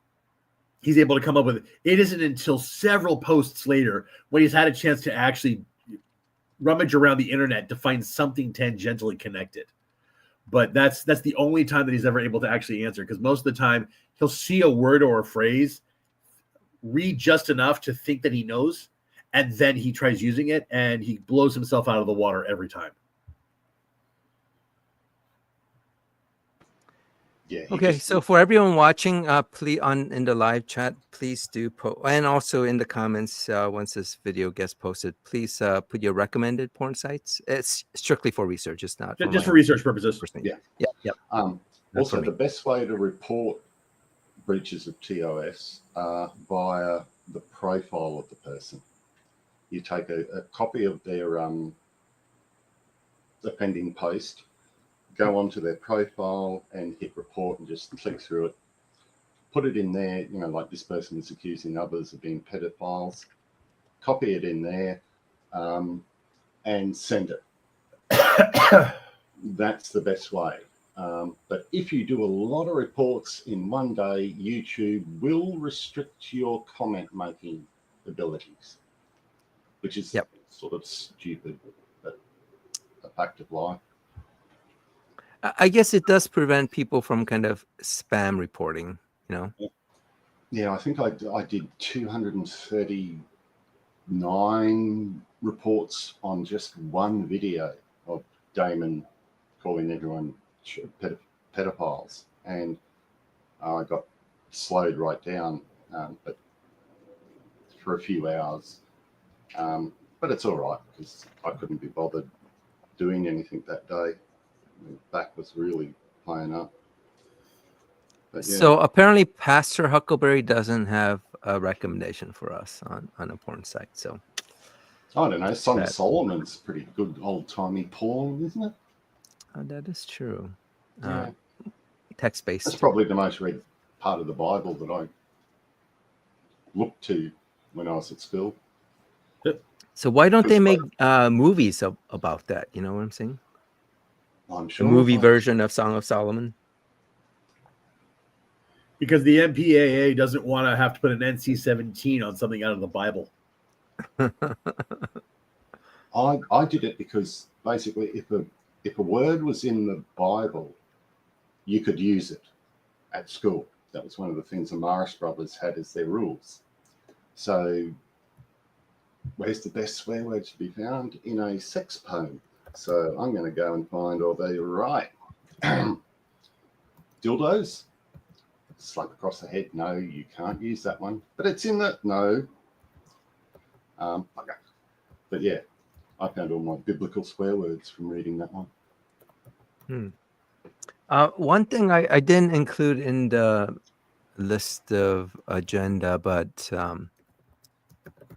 Speaker 2: he's able to come up with it, it isn't until several posts later when he's had a chance to actually rummage around the internet to find something tangentially connected. But that's the only time that he's ever able to actually answer, because most of the time he'll see a word or a phrase, read just enough to think that he knows, and then he tries using it, and he blows himself out of the water every time.
Speaker 4: Yeah.
Speaker 1: Okay, so for everyone watching, please in the live chat, please do and also in the comments once this video gets posted, please put your recommended porn sites. It's strictly for research; it's not
Speaker 2: just for research purposes.
Speaker 4: Yeah. Also, the best way to report breaches of TOS via the profile of the person. You take a copy of their offending post, go onto their profile and hit report and just click through it. Put it in there, like this person is accusing others of being pedophiles. Copy it in there and send it. That's the best way. But if you do a lot of reports in one day, YouTube will restrict your comment-making abilities, which is sort of stupid, but a fact of life.
Speaker 1: I guess it does prevent people from kind of spam reporting,
Speaker 4: Yeah, I think I did 239 reports on just one video of Damon calling everyone pedophiles, and I got slowed right down, but for a few hours. But it's all right because I couldn't be bothered doing anything that day. My back was really playing up. But yeah.
Speaker 1: So apparently Pastor Huckleberry doesn't have a recommendation for us on a porn site. So
Speaker 4: I don't know. Song of Solomon's pretty good old-timey porn, isn't it?
Speaker 1: That is true.
Speaker 4: Yeah.
Speaker 1: Text-based.
Speaker 4: That's probably the most read part of the Bible that I looked to when I was at school.
Speaker 1: So why don't they make movies about that? You know what I'm saying?
Speaker 4: I'm sure.
Speaker 1: A movie version of Song of Solomon.
Speaker 2: Because the MPAA doesn't want to have to put an NC-17 on something out of the Bible.
Speaker 4: I did it because basically if a word was in the Bible, you could use it at school. That was one of the things the Morris brothers had as their rules. So where's the best swear word to be found? In a sex poem. So I'm going to go and find all the right dildos. Slap across the head. No, you can't use that one. But it's in the no. Okay. But yeah, I found all my biblical swear words from reading that one.
Speaker 1: One thing I didn't include in the list of agenda, but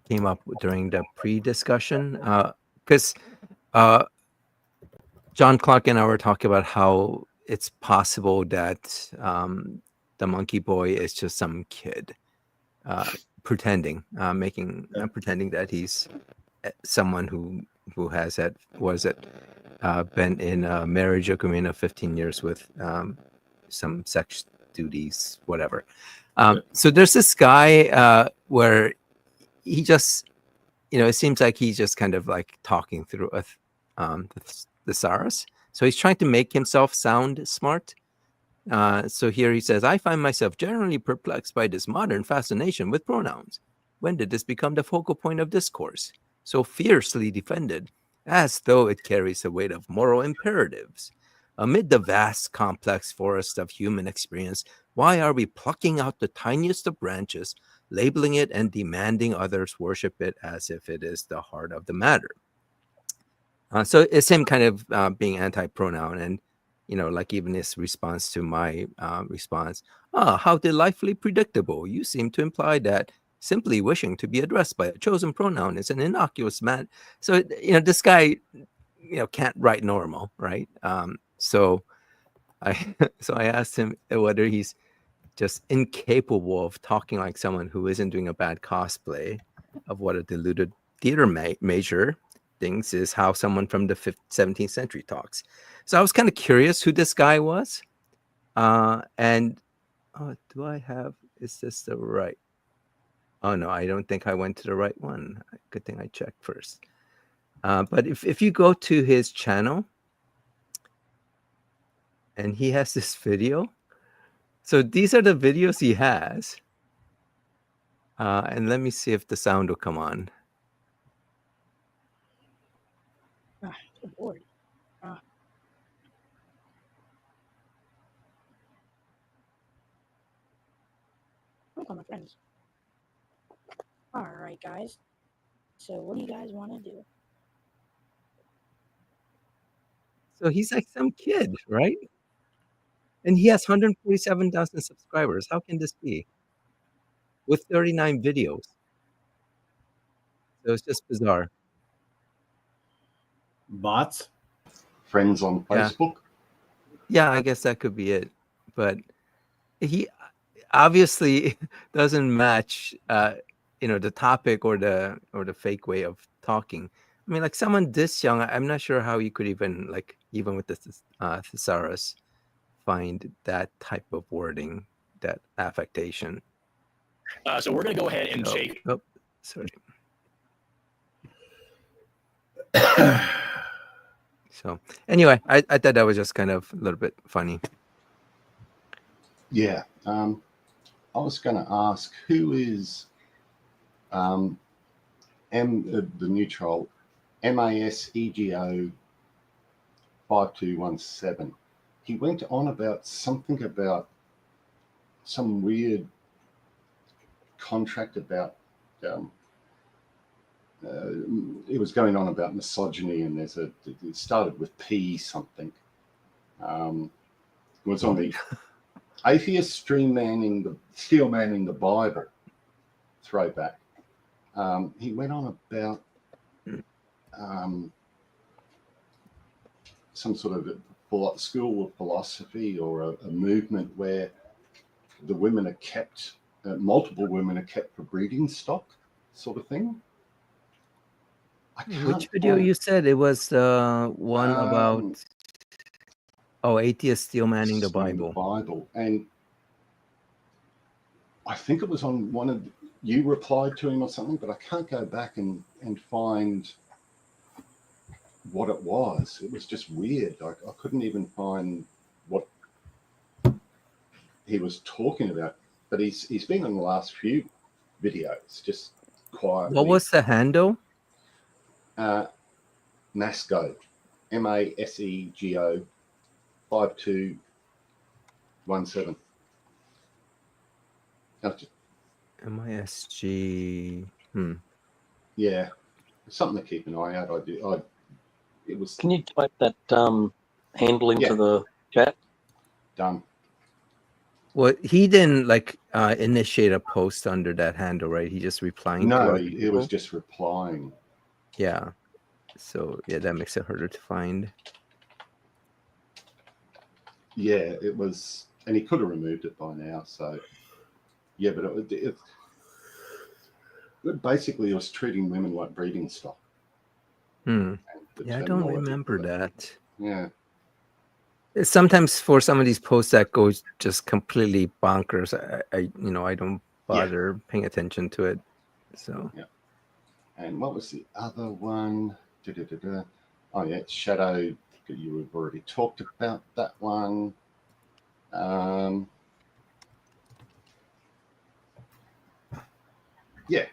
Speaker 1: came up during the pre-discussion, because John Clark and I were talking about how it's possible that the monkey boy is just some kid pretending that he's someone who has been in a marriage agreement of 15 years with some sex duties, whatever. So there's this guy where he just, it seems like he's just kind of like talking through a thesaurus. So he's trying to make himself sound smart. So here he says, I find myself generally perplexed by this modern fascination with pronouns. When did this become the focal point of discourse? So fiercely defended, as though it carries the weight of moral imperatives. Amid the vast, complex forest of human experience, why are we plucking out the tiniest of branches, labeling it and demanding others worship it as if it is the heart of the matter? So it's him kind of being anti-pronoun, and like even his response to my response, how delightfully predictable. You seem to imply that simply wishing to be addressed by a chosen pronoun is an innocuous man. So, this guy, can't write normal, right? So I asked him whether he's just incapable of talking like someone who isn't doing a bad cosplay of what a deluded theater major thinks is how someone from the 17th century talks. So I was kind of curious who this guy was. And is this the right? Oh, no, I don't think I went to the right one. Good thing I checked first. But if you go to his channel, and he has this video. So these are the videos he has. And let me see if the sound will come on.
Speaker 5: Good lord. Look on my friends. Alright, guys. So what do you guys want to do?
Speaker 1: So he's like some kid, right? And he has 147,000 subscribers. How can this be? With 39 videos. So it's just bizarre.
Speaker 2: Bots?
Speaker 4: Friends on
Speaker 1: Yeah.
Speaker 4: Facebook?
Speaker 1: Yeah, I guess that could be it. But he obviously doesn't match the topic or the fake way of talking. I mean, like someone this young, I'm not sure how you could even with the thesaurus find that type of wording, that affectation.
Speaker 6: So we're going to go ahead and shake.
Speaker 1: Oh, sorry. So anyway, I thought that was just kind of a little bit funny.
Speaker 4: Yeah. I was going to ask, who is the neutral MASEGO 5217? He went on about something about some weird contract about it was going on about misogyny, and it started with P something. It was on the atheist steel manning the Bible throwback. He went on about some sort of school of philosophy or a movement where the women are kept, multiple women are kept for breeding stock, sort of thing.
Speaker 1: Which video you said? It was one about atheists still manning the Bible.
Speaker 4: And I think it was on one of you replied to him or something, but I can't go back and find what it was. It was just weird. I couldn't even find what he was talking about. But he's been in the last few videos, just quietly.
Speaker 1: What was the handle?
Speaker 4: Masego, MASEGO 5217.
Speaker 1: MISG.
Speaker 4: Yeah, something to keep an eye out. It was.
Speaker 3: Can you type that handle into the chat?
Speaker 4: Done.
Speaker 1: Well, he didn't initiate a post under that handle, right? He just replying.
Speaker 4: No, it was just replying.
Speaker 1: Yeah. So yeah, that makes it harder to find.
Speaker 4: Yeah, it was, and he could have removed it by now. So yeah, but But basically, it was treating women like breeding stock.
Speaker 1: Hmm.
Speaker 4: And the
Speaker 1: Yeah, I don't
Speaker 4: terminology
Speaker 1: remember
Speaker 4: for it.
Speaker 1: that.
Speaker 4: Yeah.
Speaker 1: Sometimes for some of these posts that goes just completely bonkers, I don't bother paying attention to it. So
Speaker 4: Yeah. And what was the other one? Oh yeah, Shadow. You have already talked about that one. Yeah.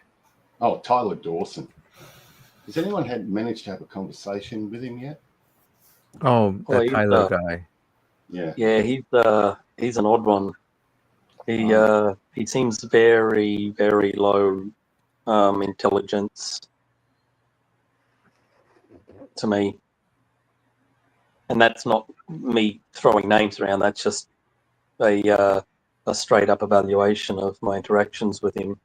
Speaker 4: Oh, Tyler Dawson. Has anyone managed to have a conversation with him yet?
Speaker 1: oh,
Speaker 3: Well,
Speaker 1: that Tyler guy.
Speaker 4: Yeah.
Speaker 3: yeah, he's an odd one. He seems very, very low intelligence to me, and that's not me throwing names around. That's just a straight up evaluation of my interactions with him.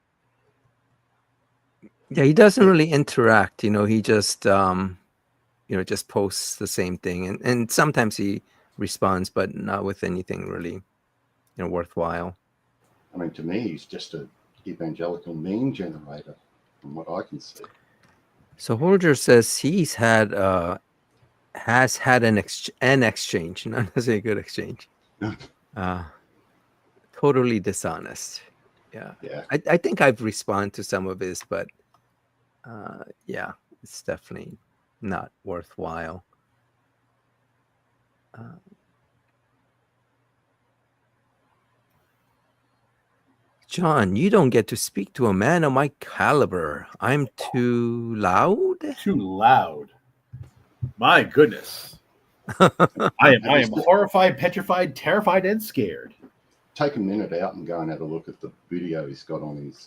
Speaker 1: Yeah, he doesn't really interact. He just just posts the same thing, and sometimes he responds, but not with anything really worthwhile.
Speaker 4: I mean, to me, he's just a evangelical meme generator, from what I can see.
Speaker 1: So Holger says he's had has had an exchange, not necessarily a good exchange. Totally dishonest. Yeah.
Speaker 4: Yeah.
Speaker 1: I think I've responded to some of his, but yeah, it's definitely not worthwhile. John, you don't get to speak to a man of my caliber. I'm too loud?
Speaker 2: Too loud. My goodness. I am horrified, petrified, terrified, and scared.
Speaker 4: Take a minute out and go and have a look at the video he's got on his.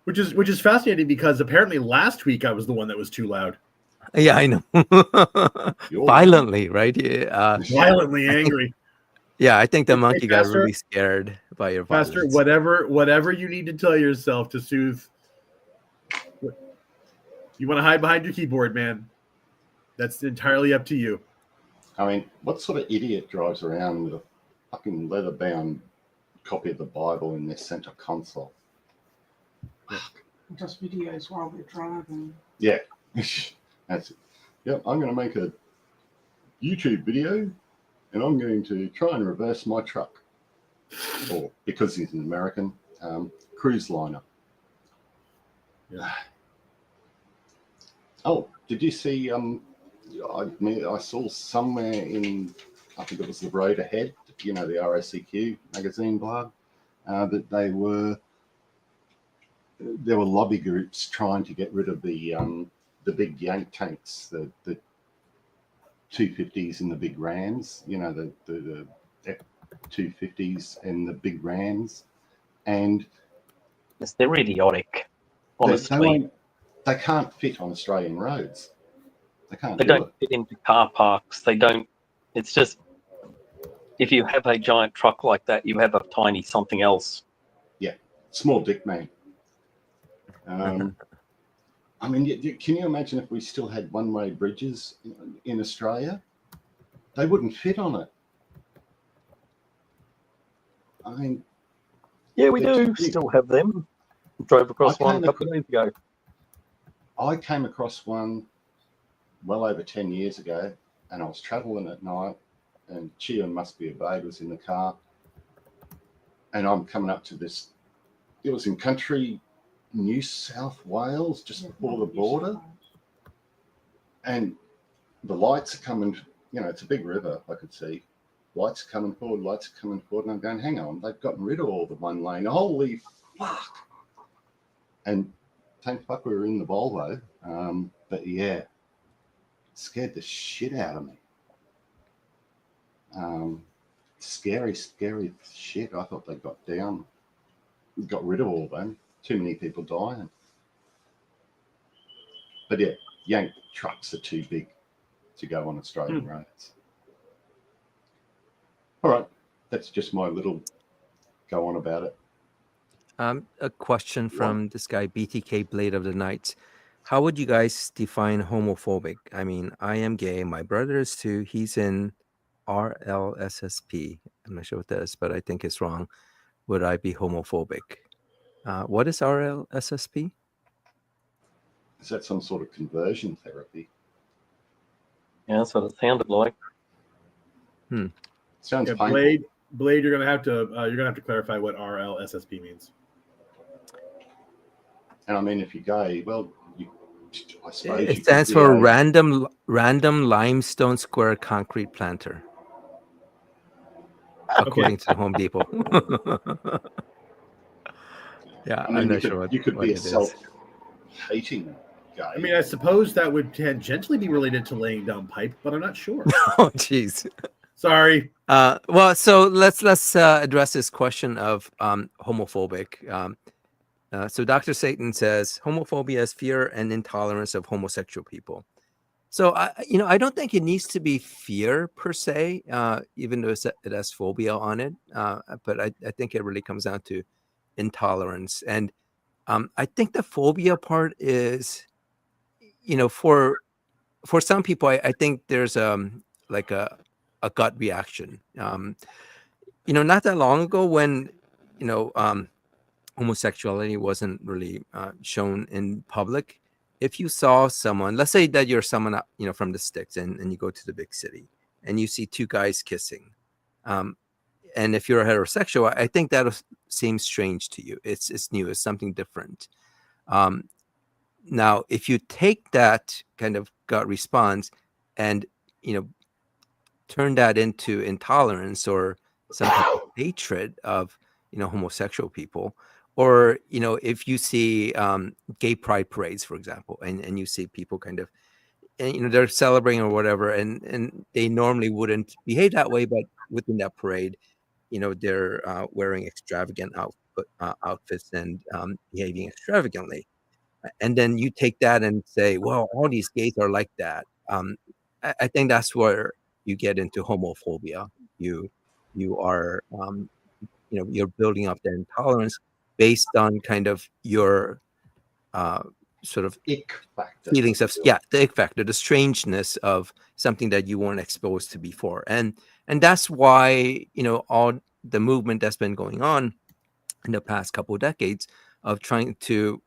Speaker 2: Which is fascinating because apparently last week I was the one that was too loud.
Speaker 1: Yeah, I know. Violently, right? Yeah,
Speaker 2: violently angry.
Speaker 1: Yeah, I think the
Speaker 2: Hey,
Speaker 1: monkey got
Speaker 2: Pastor,
Speaker 1: really scared by your violence.
Speaker 2: Pastor, whatever you need to tell yourself to soothe. You want to hide behind your keyboard, man. That's entirely up to you.
Speaker 4: I mean, what sort of idiot drives around with a fucking leather-bound copy of the Bible in their center console?
Speaker 5: Just videos while we're driving.
Speaker 4: Yeah, that's it. Yep, I'm going to make a YouTube video, and I'm going to try and reverse my truck. Or, because he's an American, cruise liner.
Speaker 2: Yeah.
Speaker 4: Oh, did you see? I saw somewhere in, I think it was the Road Ahead, the ROCQ magazine blog, that there were lobby groups trying to get rid of the big yank tanks, the 250s and the big Rams, the F-250s and the big Rams, and
Speaker 3: Yes, they're idiotic. Honestly,
Speaker 4: they can't fit on Australian roads. They can't.
Speaker 3: They don't fit into car parks. They don't. It's just, if you have a giant truck like that, you have a tiny something else.
Speaker 4: Yeah, small dick man. I mean, can you imagine if we still had one-way bridges in Australia? They wouldn't fit on it. I mean,
Speaker 3: yeah, we do still have them. Drove across one a couple of days ago.
Speaker 4: I came across one well over 10 years ago, and I was traveling at night, and Chia Must Be a Babe was in the car, and I'm coming up to this. It was in country New South Wales, just before the border, and the lights are coming. It's a big river. I could see lights coming forward, and I'm going, hang on, they've gotten rid of all the one lane. Holy fuck! And thank fuck we were in the Volvo, but yeah, it scared the shit out of me. Scary shit. I thought they got rid of all them. Too many people dying. But yeah, yank trucks are too big to go on Australian roads. All right, that's just my little go on about it.
Speaker 1: A question from this guy, BTK Blade of the Night. How would you guys define homophobic? I mean, I am gay. My brother is too. He's in RLSSP. I'm not sure what that is, but I think it's wrong. Would I be homophobic? What is RLSSP?
Speaker 4: Is that some sort of conversion therapy?
Speaker 3: Yeah, that's what it sounded like.
Speaker 4: Sounds
Speaker 2: Yeah,
Speaker 4: painful.
Speaker 2: Blade, you're gonna have to clarify what RLSSP means.
Speaker 4: And I mean, if you're gay, well, I suppose you
Speaker 1: It
Speaker 4: could
Speaker 1: stands
Speaker 4: be
Speaker 1: for
Speaker 4: a-
Speaker 1: random limestone square concrete planter, according to Home Depot. Yeah,
Speaker 4: I mean,
Speaker 1: I'm not sure
Speaker 4: you could
Speaker 1: what
Speaker 4: be a
Speaker 1: it is.
Speaker 4: self-hating guy.
Speaker 2: I mean, I suppose that would tangentially be related to laying down pipe, but I'm not sure.
Speaker 1: Oh, jeez.
Speaker 2: Sorry.
Speaker 1: Well, so let's address this question of homophobic. So Dr. Satan says homophobia is fear and intolerance of homosexual people. So I don't think it needs to be fear per se, even though it has phobia on it. But I think it really comes down to intolerance. And I think the phobia part is, for some people, I think there's like a gut reaction. Not that long ago when homosexuality wasn't really shown in public. If you saw someone, let's say that you're someone from the sticks, and you go to the big city and you see two guys kissing, and if you're a heterosexual, I think that seems strange to you. It's new, it's something different. Now, if you take that kind of gut response and turn that into intolerance or some type of hatred of homosexual people, or if you see gay pride parades, for example, and you see people kind of, and they're celebrating or whatever, and they normally wouldn't behave that way, but within that parade, they're wearing extravagant outfits and behaving extravagantly. And then you take that and say, well, all these gays are like that. I think that's where you get into homophobia. You are you're building up the intolerance based on kind of your sort of
Speaker 4: ick factor.
Speaker 1: feelings of the ick factor, the strangeness of something that you weren't exposed to before. And that's why all the movement that's been going on in the past couple of decades of trying to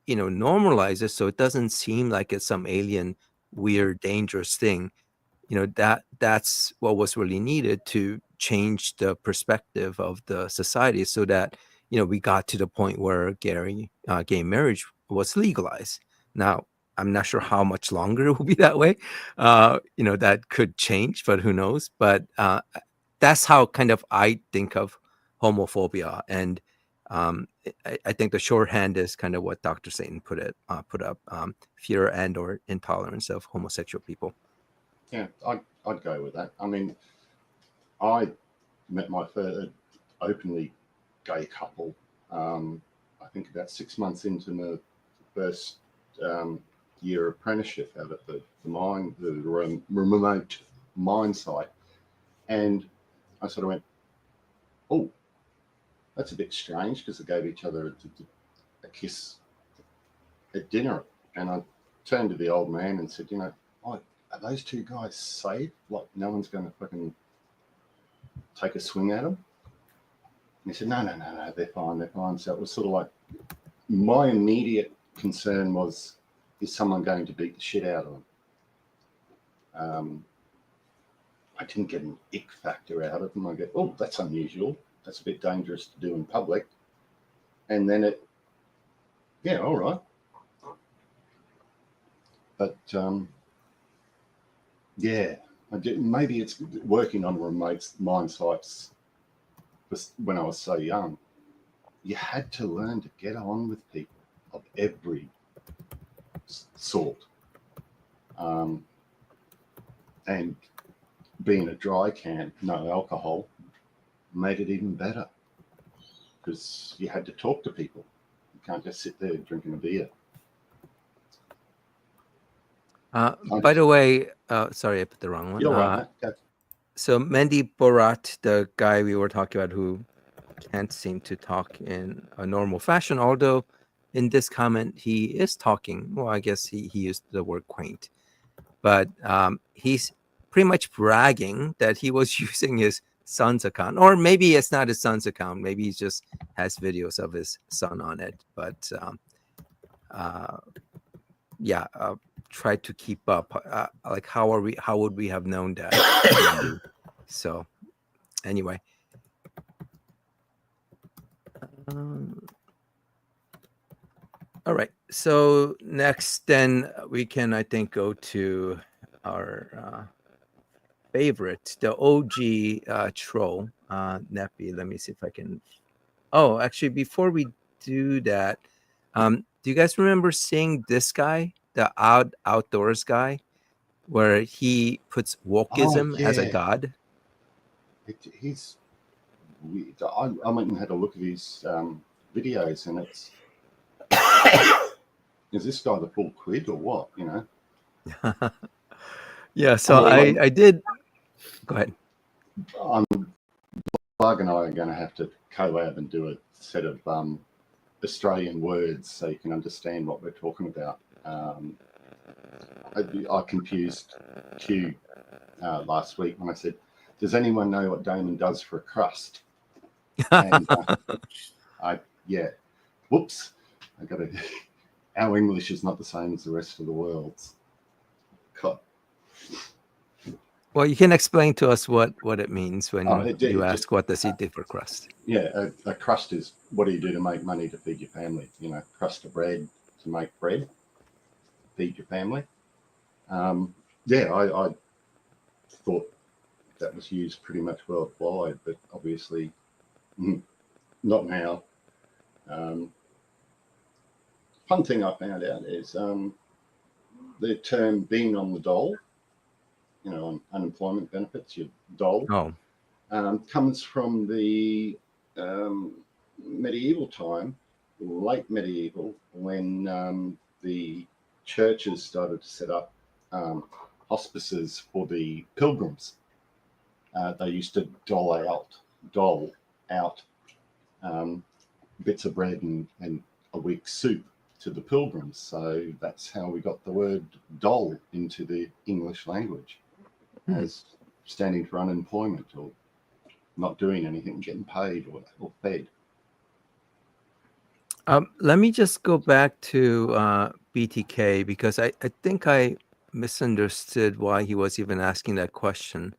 Speaker 1: normalize it so it doesn't seem like it's some alien, weird, dangerous thing. That's what was really needed to change the perspective of the society so that we got to the point where gay marriage was legalized. Now, I'm not sure how much longer it will be that way. That could change, but who knows? But that's how kind of I think of homophobia. And I think the shorthand is kind of what Dr. Satan put up, fear and or intolerance of homosexual people.
Speaker 4: Yeah, I'd go with that. I mean, I met my first openly gay couple, I think about 6 months into my first year apprenticeship out at the remote mine site. And I sort of went, oh, that's a bit strange, because they gave each other a kiss at dinner. And I turned to the old man and said, are those two guys safe? Like, no one's going to fucking take a swing at them? And he said, no, they're fine. So it was sort of like, my immediate concern was, is someone going to beat the shit out of them? I didn't get an ick factor out of them. I go, oh, that's unusual. That's a bit dangerous to do in public. And then all right. But maybe it's working on remote mine sites. When I was so young, you had to learn to get on with people of every sort. And being a dry can, no alcohol, made it even better, because you had to talk to people. You can't just sit there drinking a beer.
Speaker 1: By the way, sorry, I put the wrong one.
Speaker 4: You're right, Matt.
Speaker 1: So Mendy Borat, the guy we were talking about who can't seem to talk in a normal fashion, although in this comment he is talking, well, I guess he used the word quaint, but he's pretty much bragging that he was using his son's account, or maybe it's not his son's account, maybe he just has videos of his son on it, but yeah, try to keep up. Like, how would we have known that? So, anyway. All right. So next, then we can, I think, go to our favorite, the OG troll, NEPy. Let me see if I can. Oh, actually, before we do that, do you guys remember seeing this guy, the outdoors guy, where he puts wokism as a god?
Speaker 4: He's weird. I went and had a look at his videos, and it's is this guy the full quid or what? You know?
Speaker 1: Yeah. So I did. Go ahead.
Speaker 4: Bug and I are going to have to collab and do a set of Australian words so you can understand what we're talking about. I confused Q last week when I said, "Does anyone know what Damon does for a crust?" And whoops, I got to. Our English is not the same as the rest of the world's. God.
Speaker 1: Well, you can explain to us what it means when you ask, what does he do for crust?
Speaker 4: Yeah, a crust is what do you do to make money to feed your family? You know, crust of bread to make bread, feed your family. I thought that was used pretty much worldwide, but obviously not now. Fun thing I found out is the term being on the dole, you know, on unemployment benefits, your dole, comes from the medieval time, late medieval, when the churches started to set up hospices for the pilgrims. They used to dole out bits of bread and a week's soup to the pilgrims. So that's how we got the word dole into the English language, as standing for unemployment or not doing anything, getting paid or fed.
Speaker 1: Let me just go back to BTK, because I think I misunderstood why he was even asking that question.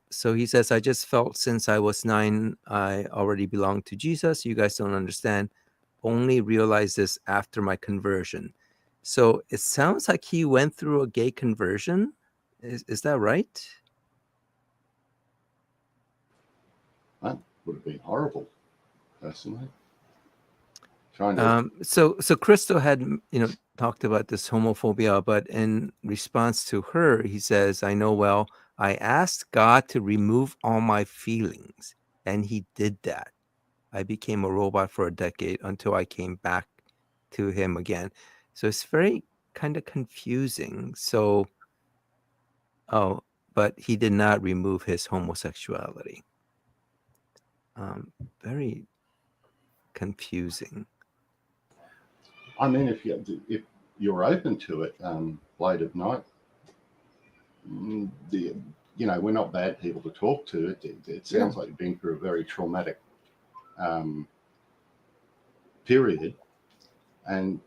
Speaker 1: So he says, I just felt since I was 9, I already belonged to Jesus. You guys don't understand. Only realized this after my conversion. So it sounds like he went through a gay conversion. Is that right?
Speaker 4: That would have been horrible, personally.
Speaker 1: So Crystal had, talked about this homophobia, but in response to her, he says, I know well, I asked God to remove all my feelings, and he did that. I became a robot for a decade until I came back to him again. So it's very kind of confusing. So, but he did not remove his homosexuality. Very confusing.
Speaker 4: I mean, if you're open to it, Blade of Night, we're not bad people to talk to. It sounds like you've been through a very traumatic period, and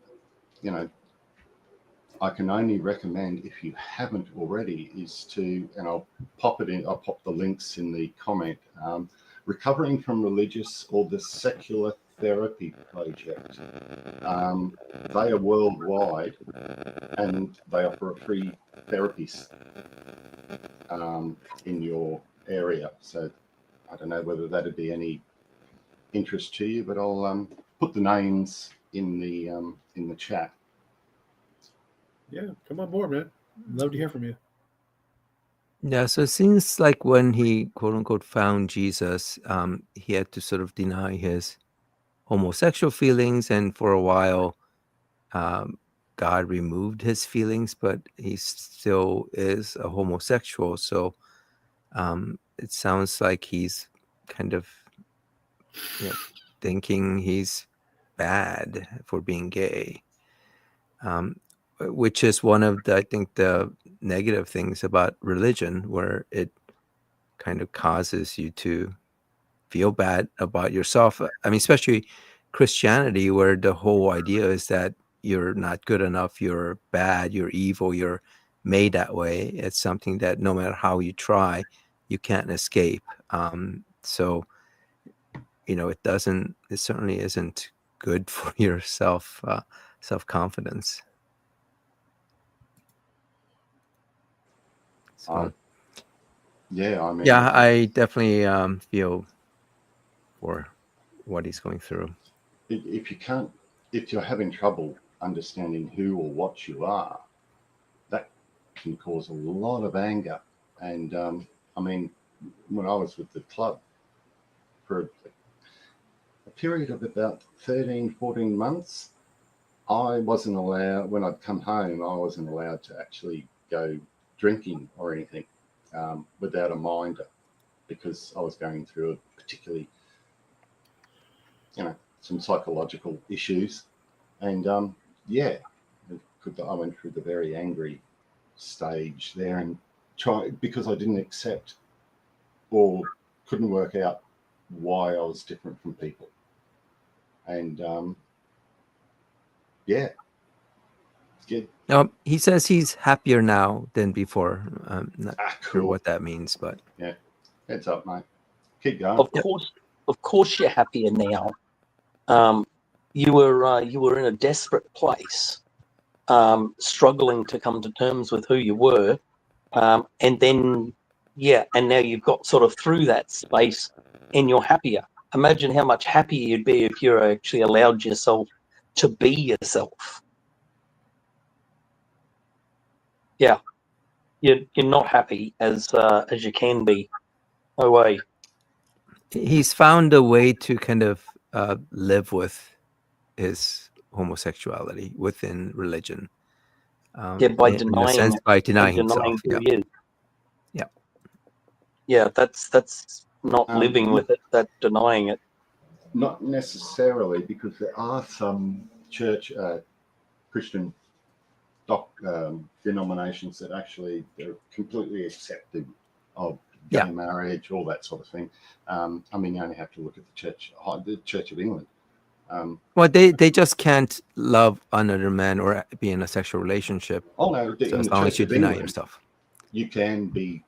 Speaker 4: I can only recommend, if you haven't already, is to, and I'll pop the links in the comment, Recovering from Religious or the Secular Therapy Project. They are worldwide, and they offer a free therapy in your area. So I don't know whether that'd be any interest to you, but I'll put the names in the chat.
Speaker 2: Yeah, come on board, man. Love to hear from you.
Speaker 1: Yeah, so it seems like when he, quote unquote, found Jesus, he had to sort of deny his homosexual feelings, and for a while, God removed his feelings, but he still is a homosexual. So it sounds like he's kind of thinking he's bad for being gay, which is one of the, I think, the negative things about religion, where it kind of causes you to feel bad about yourself. I mean, especially Christianity, where the whole idea is that you're not good enough, you're bad, you're evil, you're made that way. It's something that no matter how you try, you can't escape. So, it certainly isn't good for your self-confidence. So,
Speaker 4: yeah, I mean,
Speaker 1: yeah, I definitely feel for what he's going through.
Speaker 4: if you're having trouble understanding who or what you are, that can cause a lot of anger. And I mean, when I was with the club for a period of about 13, 14 months, I wasn't allowed, when I'd come home, I wasn't allowed to actually go drinking or anything without a minder, because I was going through a particularly, some psychological issues. And I went through the very angry stage there, and because I didn't accept or couldn't work out why I was different from people. And yeah, it's good.
Speaker 1: He says he's happier now than before. I'm not sure
Speaker 4: Cool.
Speaker 1: what that means, but
Speaker 4: Yeah, heads up, mate. Keep going.
Speaker 3: Of course, you're happier now. You were in a desperate place, struggling to come to terms with who you were, and then and now you've got sort of through that space, and you're happier. Imagine how much happier you'd be if you actually allowed yourself to be yourself. Yeah, you're not happy as you can be. No way.
Speaker 1: he's found a way to kind of live with his homosexuality within religion.
Speaker 3: By denying it.
Speaker 1: By denying
Speaker 3: By
Speaker 1: himself.
Speaker 3: denying who he is.
Speaker 1: Yeah.
Speaker 3: Yeah, that's not living with it. That's denying it.
Speaker 4: Not necessarily, because there are some church Christian denominations that actually they're completely accepting of gay marriage, all that sort of thing. I mean, you only have to look at the Church of England.
Speaker 1: Well, they just can't love another man or be in a sexual relationship.
Speaker 4: Oh no,
Speaker 1: so as long as you deny yourself,
Speaker 4: you can be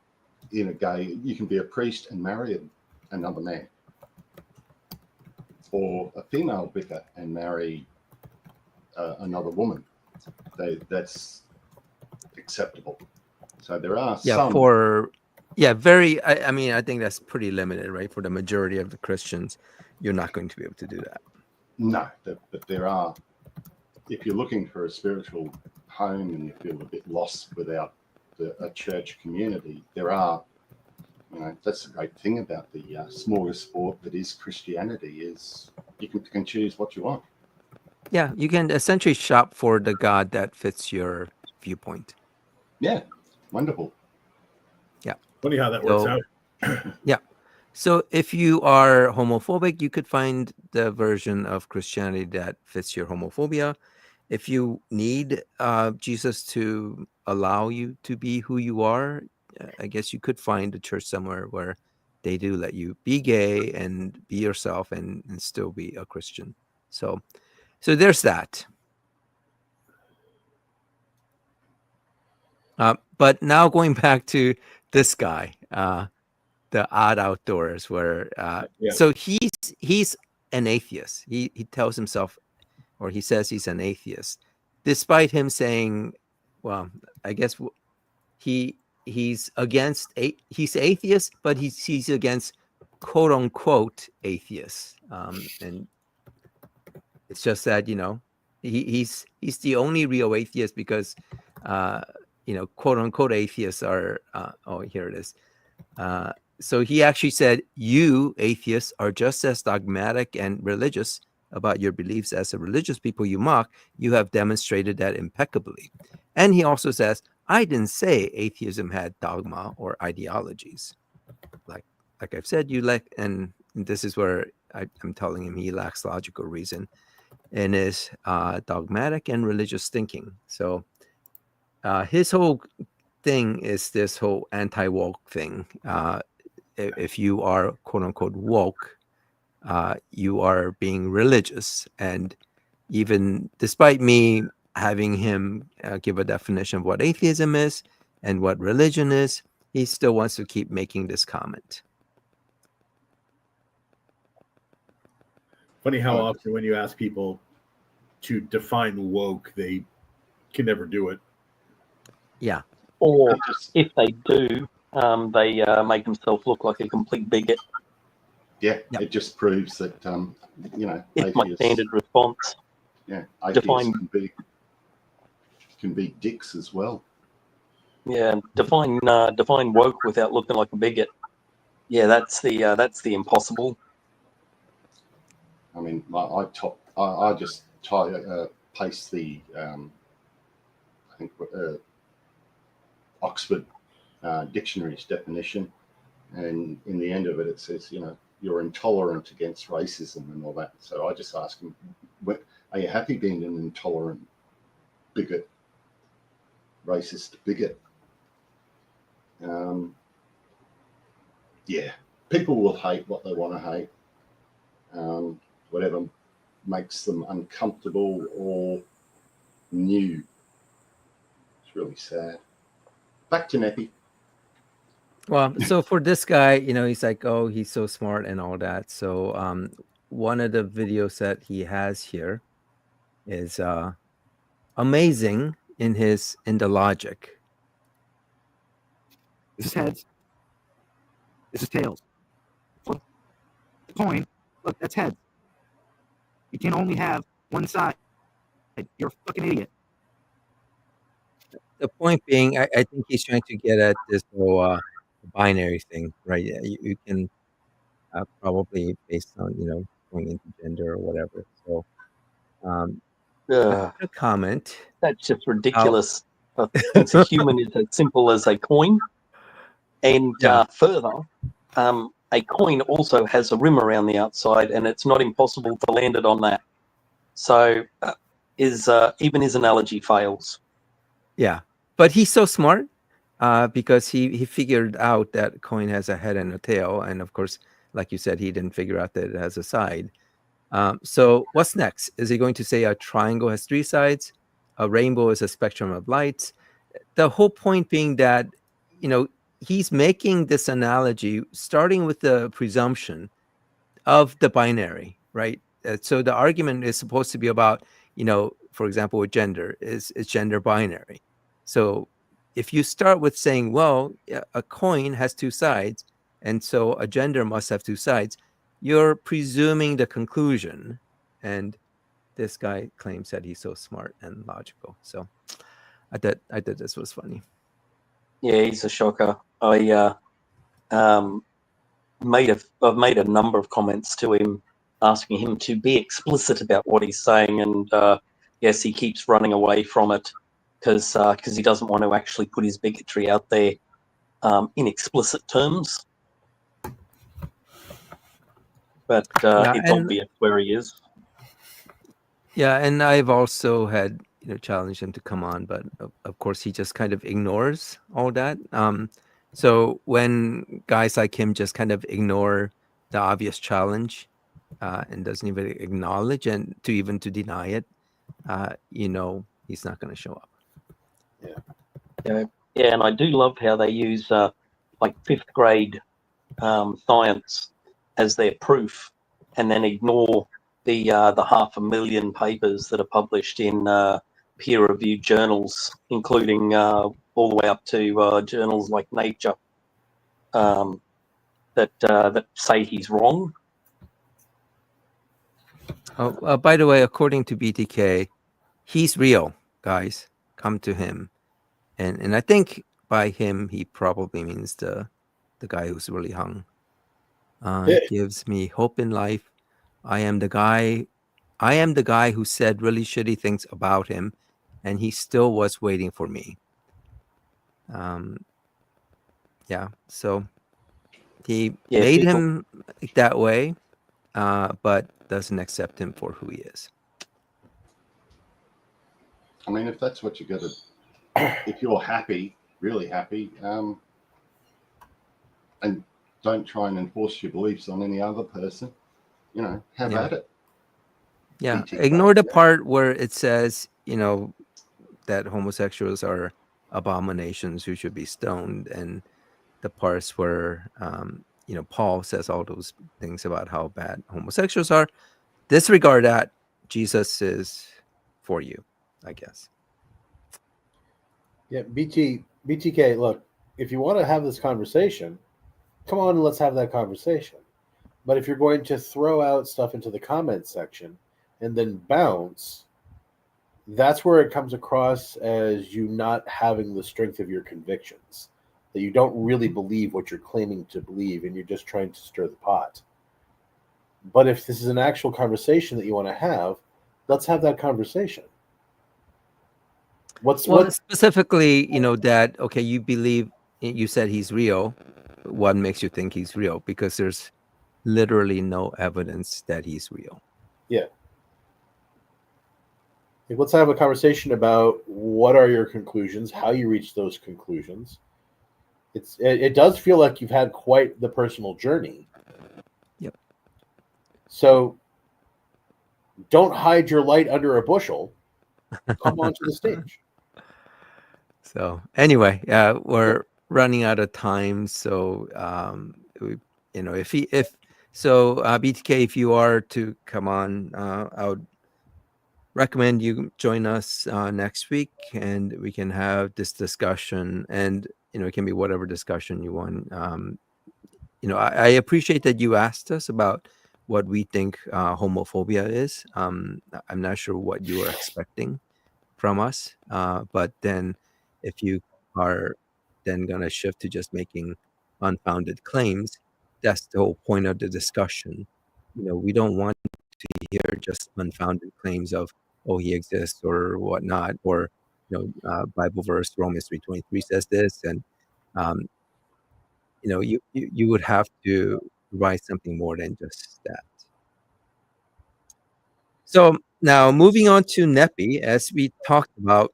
Speaker 4: you can be a priest and marry another man, or a female vicar and marry another woman. That's acceptable. So there are some.
Speaker 1: I mean, I think that's pretty limited, right? For the majority of the Christians, you're not going to be able to do that.
Speaker 4: No, but there are. If you're looking for a spiritual home and you feel a bit lost without a church community, there are. That's the great thing about the smorgasbord that is Christianity, is you can choose what you want.
Speaker 1: Yeah, you can essentially shop for the God that fits your viewpoint.
Speaker 4: Yeah, wonderful.
Speaker 1: Yeah.
Speaker 2: Funny how that works out.
Speaker 1: Yeah. So if you are homophobic, you could find the version of Christianity that fits your homophobia. If you need Jesus to allow you to be who you are, I guess you could find a church somewhere where they do let you be gay and be yourself and still be a Christian. So there's that. But now going back to this guy, the Odd Outdoors, where so he's an atheist. He tells himself, or he says he's an atheist, despite him saying, well, I guess he's against he's atheist, but he's against quote unquote atheists, and it's just that he's the only real atheist because quote unquote atheists are here it is. So he actually said, you atheists are just as dogmatic and religious about your beliefs as the religious people you mock. You have demonstrated that impeccably. And he also says, I didn't say atheism had dogma or ideologies. Like I've said, and this is where I'm telling him he lacks logical reason in his dogmatic and religious thinking. So his whole thing is this whole anti-woke thing. If you are quote unquote woke, you are being religious, and even despite me having him give a definition of what atheism is and what religion is, he still wants to keep making this comment.
Speaker 2: Funny how often when you ask people to define woke, they can never do it.
Speaker 1: Yeah.
Speaker 3: Or if they do, they make themselves look like a complete bigot.
Speaker 4: Yeah,
Speaker 1: Yep.
Speaker 4: it just proves that, you know,
Speaker 3: It's my standard response.
Speaker 4: Yeah, atheists
Speaker 3: Define-
Speaker 4: can be dicks as well.
Speaker 3: Yeah, define woke without looking like a bigot. Yeah, that's the impossible.
Speaker 4: I mean, I just paste the I think Oxford dictionary's definition, and in the end of it, it says, you know, you're intolerant against racism and all that. So I just ask them, are you happy being an intolerant bigot, racist bigot? Yeah, people will hate what they want to hate, whatever makes them uncomfortable or new. It's really sad. Back to NEPy.
Speaker 1: Well, so for this guy, you know, he's like, oh, he's so smart and all that. So one of the videos that he has here is amazing in the logic.
Speaker 7: This is heads. This is tails. Flip the coin. Look, that's heads. You can only have one side. You're a fucking idiot.
Speaker 1: The point being, I think he's trying to get at this whole binary thing, right? You can probably based on, you know, going into gender or whatever. So a comment.
Speaker 3: That's just ridiculous. A sense of human is as simple as a coin. And further, a coin also has a rim around the outside, and it's not impossible to land it on that. So even his analogy fails.
Speaker 1: Yeah, but he's so smart because he figured out that coin has a head and a tail, and of course, like you said, he didn't figure out that it has a side. So what's next? Is he going to say a triangle has three sides? A rainbow is a spectrum of lights? The whole point being that, you know, he's making this analogy starting with the presumption of the binary, right? So the argument is supposed to be about, you know, for example, with gender, is gender binary. So if you start with saying, well, a coin has two sides, and so a gender must have two sides, you're presuming the conclusion. And this guy claims that he's so smart and logical. So I thought this was funny.
Speaker 3: Yeah, he's a shocker. I've made a number of comments to him, asking him to be explicit about what he's saying, and yes, he keeps running away from it because he doesn't want to actually put his bigotry out there in explicit terms. But it's obvious where he is.
Speaker 1: Yeah, and I've also had, you know, challenged him to come on, but of course he just kind of ignores all that. So when guys like him just kind of ignore the obvious challenge and doesn't even acknowledge and to deny it, you know, he's not going to show up.
Speaker 3: Yeah, and I do love how they use like fifth grade science as their proof, and then ignore the 500,000 papers that are published in peer-reviewed journals, including all the way up to journals like Nature, that say he's wrong.
Speaker 1: Oh, by the way, according to BTK, he's real, guys. Come to him, and I think by him he probably means the guy who's really hung. It gives me hope in life. I am the guy who said really shitty things about him, and he still was waiting for me. Yeah, so he made him that way, but doesn't accept him for who he is.
Speaker 4: I mean, if that's what you got to, if you're happy, really happy, and don't try and enforce your beliefs on any other person, you know, have at it.
Speaker 1: Yeah,
Speaker 4: BT
Speaker 1: ignore the
Speaker 4: yeah.
Speaker 1: part where it says, that homosexuals are abominations who should be stoned, and the parts where, Paul says all those things about how bad homosexuals are. Disregard that. Jesus is for you, I guess.
Speaker 2: Yeah, BTK, look, if you want to have this conversation, come on and let's have that conversation. But if you're going to throw out stuff into the comments section and then bounce, that's where it comes across as you not having the strength of your convictions, that you don't really believe what you're claiming to believe and you're just trying to stir the pot. But if this is an actual conversation that you want to have, let's have that conversation. What
Speaker 1: Specifically, that, okay, you believe, you said he's real. What makes you think he's real? Because there's literally no evidence that he's real.
Speaker 2: Yeah. Let's have a conversation about what are your conclusions, how you reach those conclusions. It does feel like you've had quite the personal journey.
Speaker 1: Yep.
Speaker 2: So don't hide your light under a bushel. Come onto the stage.
Speaker 1: So anyway, we're running out of time. So BTK, if you are to come on, I would recommend you join us next week, and we can have this discussion. And it can be whatever discussion you want. I appreciate that you asked us about what we think homophobia is. I'm not sure what you were expecting from us, but then if you are then going to shift to just making unfounded claims, that's the whole point of the discussion. We don't want to hear just unfounded claims of, oh, he exists or whatnot, or Bible verse Romans 3:23 says this, and you would have to provide something more than just that. So now moving on to NEPy, as we talked about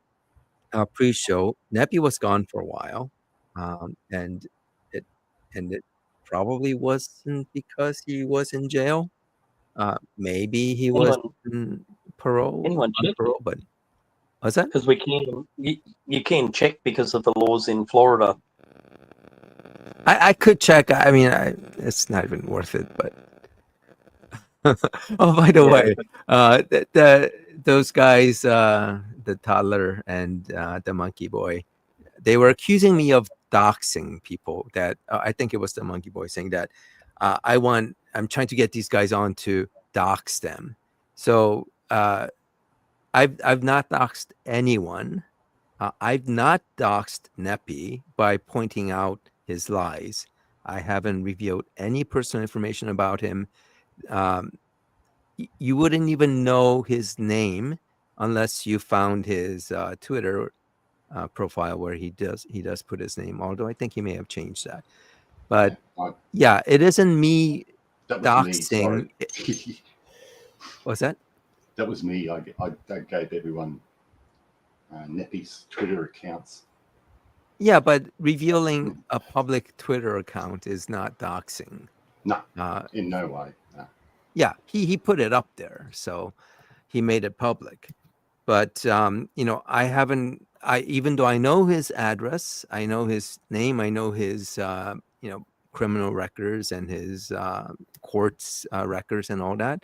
Speaker 1: pre-show, NEPy was gone for a while, and it probably wasn't because he was in jail. Maybe he was on parole, but what's that?
Speaker 3: Because you can check because of the laws in Florida.
Speaker 1: I could check. I mean, it's not even worth it. But oh, by the way, those guys, the toddler and the monkey boy, they were accusing me of doxing people. That I think it was the monkey boy saying that I'm trying to get these guys on to dox them. So I've not doxed anyone. I've not doxed NEPy by pointing out his lies. I haven't revealed any personal information about him. You wouldn't even know his name unless you found his Twitter profile where he does put his name, although I think he may have changed that. But yeah, it isn't me doxing. What's that?
Speaker 4: That was me. I gave everyone NEPy's Twitter accounts.
Speaker 1: Yeah, but revealing a public Twitter account is not doxing.
Speaker 4: No, in no way. No.
Speaker 1: Yeah, he put it up there, so he made it public. But I haven't. Even though I know his address, I know his name, I know his criminal records and his courts records and all that.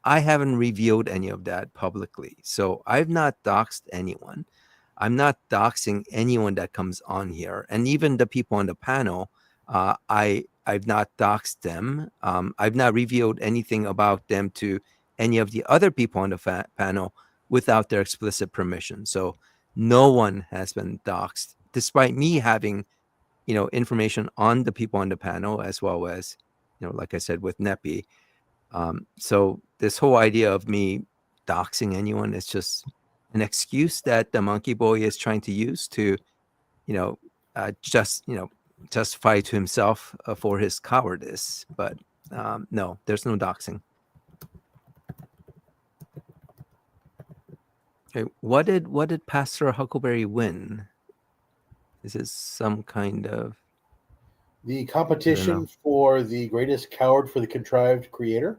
Speaker 1: I haven't revealed any of that publicly, so I've not doxed anyone. I'm not doxing anyone that comes on here, and even the people on the panel. I've not doxed them. I've not revealed anything about them to any of the other people on the panel without their explicit permission. So no one has been doxed, despite me having, information on the people on the panel, as well as, like I said, with NEPy. So this whole idea of me doxing anyone is just an excuse that the monkey boy is trying to use to, justify to himself for his cowardice. But no, there's no doxing. Okay, what did Pastor Huckleberry win? Is this some kind of
Speaker 2: the competition for the greatest coward for the contrived creator?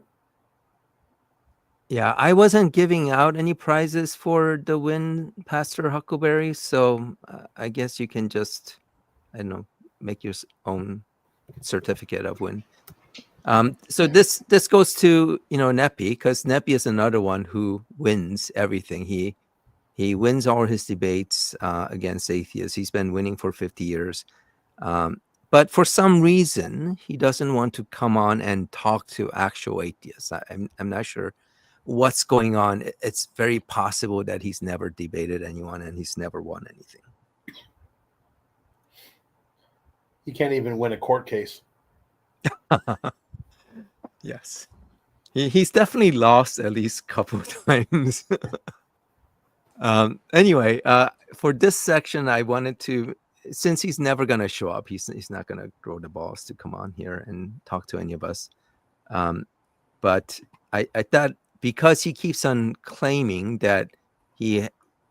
Speaker 1: Yeah, I wasn't giving out any prizes for the win, Pastor Huckleberry. So I guess you can just, I don't know, make your own certificate of win. So this goes to NEPy, because NEPy is another one who wins everything. He wins all his debates against atheists. He's been winning for 50 years. But for some reason, he doesn't want to come on and talk to actual atheists. I'm not sure what's going on. It's very possible that he's never debated anyone and he's never won anything.
Speaker 2: He can't even win a court case.
Speaker 1: Yes. He's definitely lost at least a couple of times. Anyway, for this section, I wanted to, since he's never going to show up, he's not going to grow the balls to come on here and talk to any of us. But I thought, because he keeps on claiming that he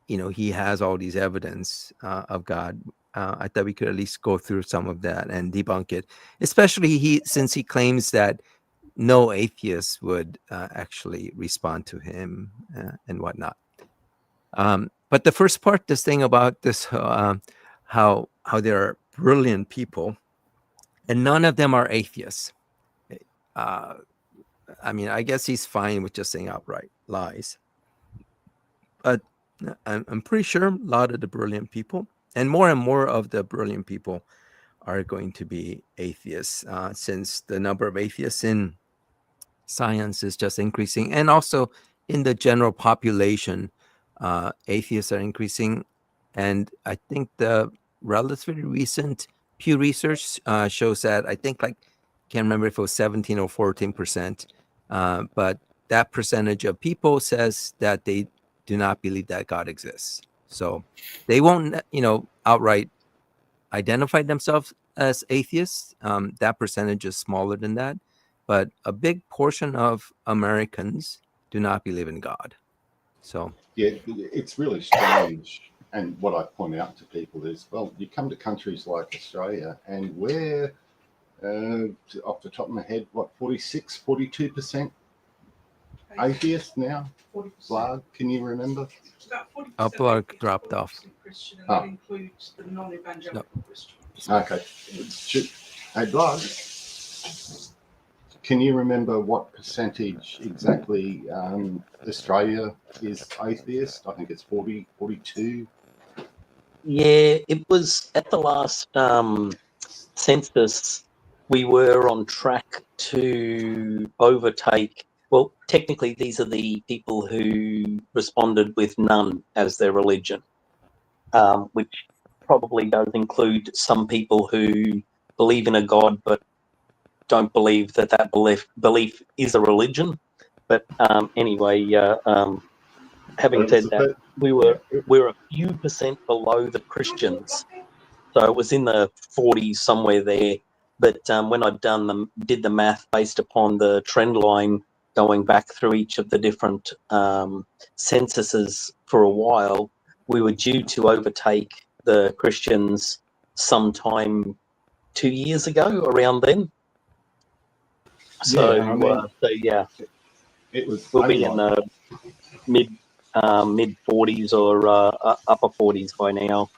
Speaker 1: has all these evidence of God, I thought we could at least go through some of that and debunk it. Especially since he claims that no atheist would actually respond to him and whatnot. But the first part, this thing about this, how there are brilliant people, and none of them are atheists. I mean, I guess he's fine with just saying outright lies. But I'm pretty sure a lot of the brilliant people, and more of the brilliant people, are going to be atheists, since the number of atheists in science is just increasing. And also in the general population, atheists are increasing. And I think the relatively recent Pew Research shows that, I think, can't remember if it was 17 or 14%, but that percentage of people says that they do not believe that God exists. So they won't, outright identify themselves as atheists. That percentage is smaller than that, but a big portion of Americans do not believe in God. So
Speaker 4: yeah, it's really strange. And what I point out to people is, well, you come to countries like Australia, and we're off the top of my head, what, 46, 42% atheist now?
Speaker 5: 40%.
Speaker 4: Blard, can you remember?
Speaker 5: It's about 40%
Speaker 1: Upload
Speaker 5: atheist,
Speaker 1: dropped off.
Speaker 5: 40% Christian, and that includes the non-evangelical Christians.
Speaker 4: Okay. Hey, Blard, can you remember what percentage exactly Australia is atheist? I think it's 40, 42.
Speaker 3: Yeah, it was at the last census, we were on track to overtake. Well, technically, these are the people who responded with none as their religion, which probably does include some people who believe in a God but don't believe that belief is a religion. But anyway, having said that, we were a few percent below the Christians, so it was in the 40s somewhere there. But when I did the math based upon the trend line going back through each of the different censuses for a while, we were due to overtake the Christians sometime 2 years ago, around then. So,
Speaker 4: Yeah, I mean,
Speaker 3: yeah,
Speaker 4: it was
Speaker 3: we'll be in the mid 40s or upper 40s by now.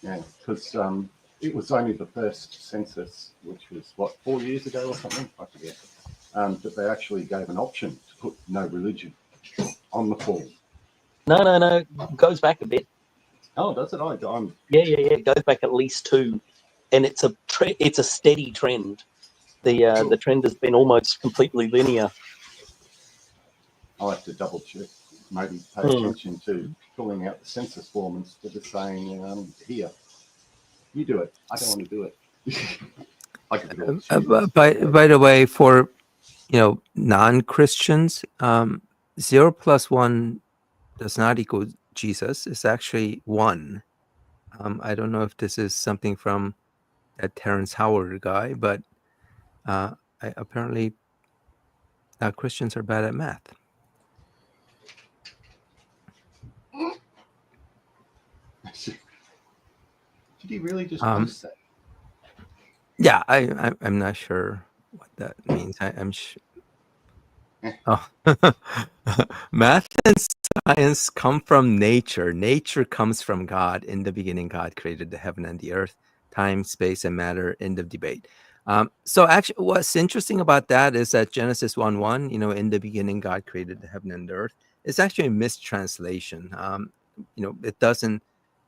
Speaker 4: Yeah, because it was only the first census, which was what, 4 years ago or something, I forget, that they actually gave an option to put no religion on the form.
Speaker 3: No, it goes back a bit.
Speaker 4: Oh, does it?
Speaker 3: Yeah. It goes back at least 2, and it's a steady trend. The trend has been almost completely linear.
Speaker 4: I'll have to double check. Maybe pay attention to filling out the census form instead of saying, here, you do it. I don't want to do it. I could do it.
Speaker 1: by the way, for non-Christians, 0 plus 1 does not equal Jesus. It's actually 1. I don't know if this is something from that Terrence Howard guy, but apparently Christians are bad at math.
Speaker 4: Did he really just post that?
Speaker 1: Yeah, I'm not sure what that means. I'm Oh. Math and science come from nature. Nature comes from God. In the beginning, God created the heaven and the earth. Time, space, and matter. End of debate. So actually, what's interesting about that is that Genesis 1:1, in the beginning, God created the heaven and the earth. It's actually a mistranslation. It doesn't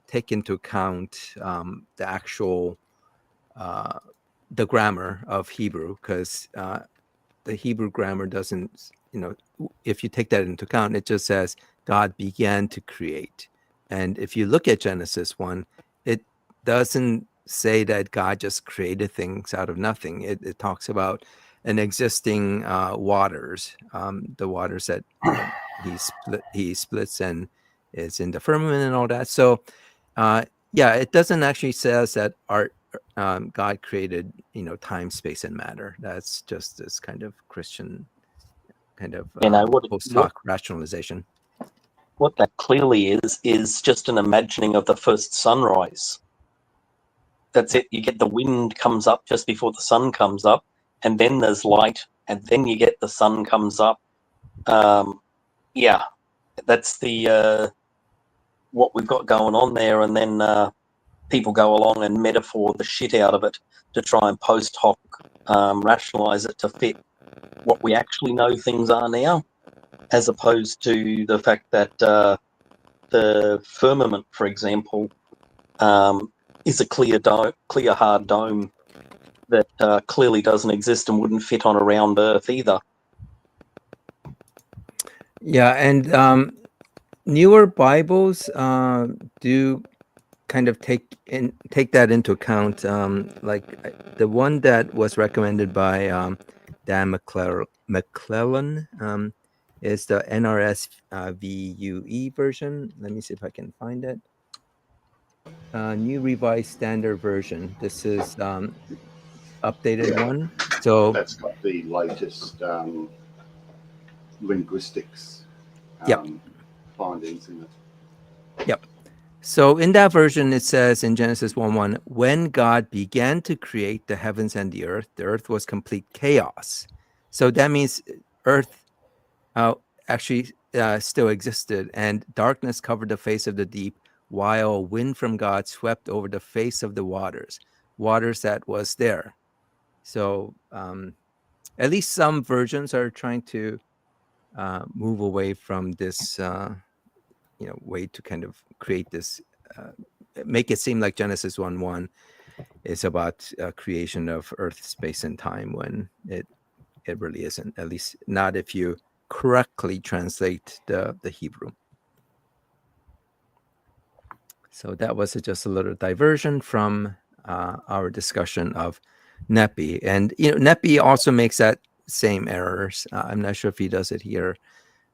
Speaker 1: take into account the actual the grammar of Hebrew, because the Hebrew grammar doesn't, if you take that into account, it just says God began to create. And if you look at Genesis 1, it doesn't say that God just created things out of nothing. It talks about an existing waters, the waters that he splits and is in the firmament and all that. So yeah, it doesn't actually says that God created, time, space, and matter. That's just this kind of Christian kind of post hoc rationalization.
Speaker 3: What that clearly is just an imagining of the first sunrise. That's it. You get the wind comes up just before the sun comes up, and then there's light, and then you get the sun comes up. Yeah, that's the what we've got going on there, and then people go along and metaphor the shit out of it to try and post hoc rationalize it to fit what we actually know things are now, as opposed to the fact that the firmament, for example, is a clear hard dome that clearly doesn't exist and wouldn't fit on a round Earth either.
Speaker 1: Yeah, and newer Bibles do kind of take that into account. Like the one that was recommended by Dan McClellan is the NRS VUE version. Let me see if I can find it. New Revised Standard Version. This is updated one. So
Speaker 4: That's got the latest linguistics findings in it.
Speaker 1: Yep. So in that version, it says in Genesis 1:1, when God began to create the heavens and the earth was complete chaos. So that means earth actually still existed, and darkness covered the face of the deep, while a wind from God swept over the face of the waters that was there. So at least some versions are trying to move away from this way to kind of create this, make it seem like Genesis 1:1 is about creation of earth, space, and time, when it really isn't, at least not if you correctly translate the Hebrew. So that was just a little diversion from our discussion of NEPy. And NEPy also makes that same errors. I'm not sure if he does it here,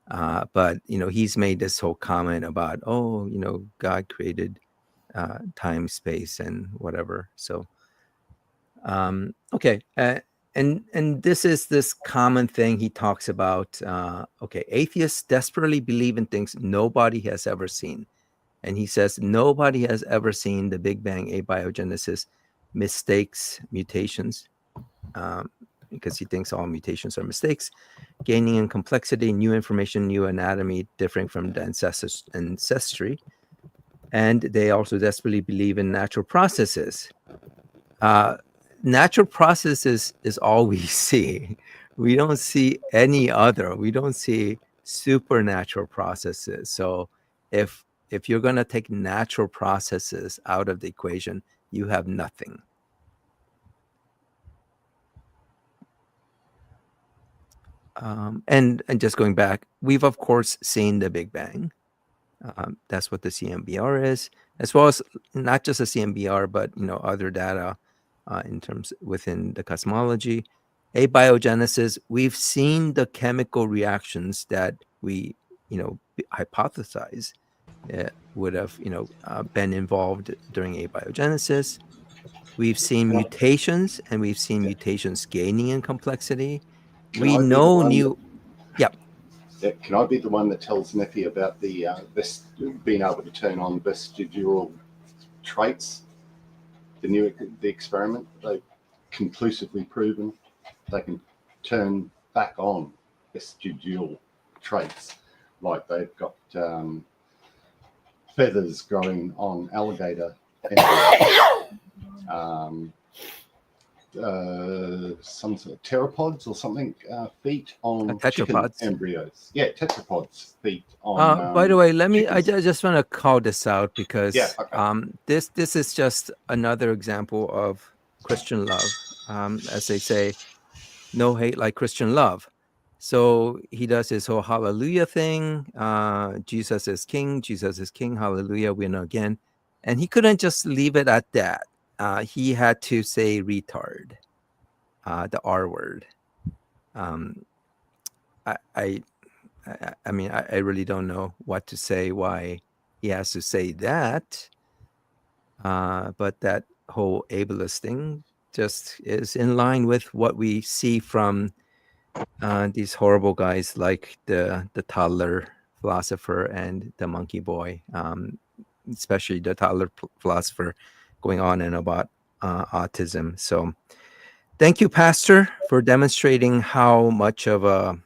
Speaker 1: but he's made this whole comment about, God created time, space, and whatever. So okay, and this is this common thing he talks about. Atheists desperately believe in things nobody has ever seen. And he says nobody has ever seen the Big Bang, abiogenesis, mistakes, mutations, because he thinks all mutations are mistakes, gaining in complexity, new information, new anatomy, differing from the ancestry. And they also desperately believe in natural processes. Natural processes is all we see. We don't see any other. We don't see supernatural processes. So if you're going to take natural processes out of the equation, you have nothing. And just going back, we've of course seen the Big Bang. That's what the CMBR is, as well as not just the CMBR, but other data in terms within the cosmology. Abiogenesis, we've seen the chemical reactions that we hypothesize would have been involved during abiogenesis. We've seen mutations, and we've seen mutations gaining in complexity. We know new.
Speaker 4: Can I be the one that tells NEPy about the being able to turn on vestigial traits? The experiment, they've conclusively proven they can turn back on vestigial traits, like they've got feathers growing on alligator, some sort of pteropods or something, feet on chicken
Speaker 1: Tetrapods.
Speaker 4: embryos. Yeah, tetrapods, feet on.
Speaker 1: By the way, let me. I
Speaker 4: chickens.
Speaker 1: just want to call this out because
Speaker 4: Yeah, okay.
Speaker 1: this is just another example of Christian love. As they say, no hate like Christian love. So he does his whole hallelujah thing. Jesus is king. Jesus is king. Hallelujah. Win again. And he couldn't just leave it at that. He had to say retard, the R word. I mean, I really don't know what to say, why he has to say that. But that whole ableist thing just is in line with what we see from these horrible guys like the toddler philosopher and the monkey boy, especially the toddler philosopher going on and about autism. So thank you, Pastor, for demonstrating how much of a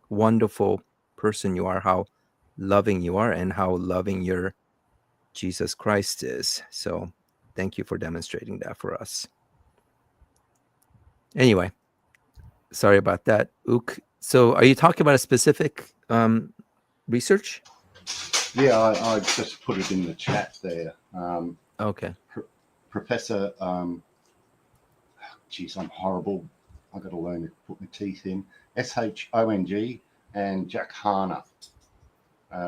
Speaker 1: wonderful person you are, how loving you are, and how loving your Jesus Christ is. So thank you for demonstrating that for us. Anyway, sorry about that. Ook. So are you talking about a specific research?
Speaker 4: Yeah, I just put it in the chat there.
Speaker 1: Okay.
Speaker 4: Professor, geez, I'm horrible. I've got to learn to put my teeth in. Shong and Jack Harner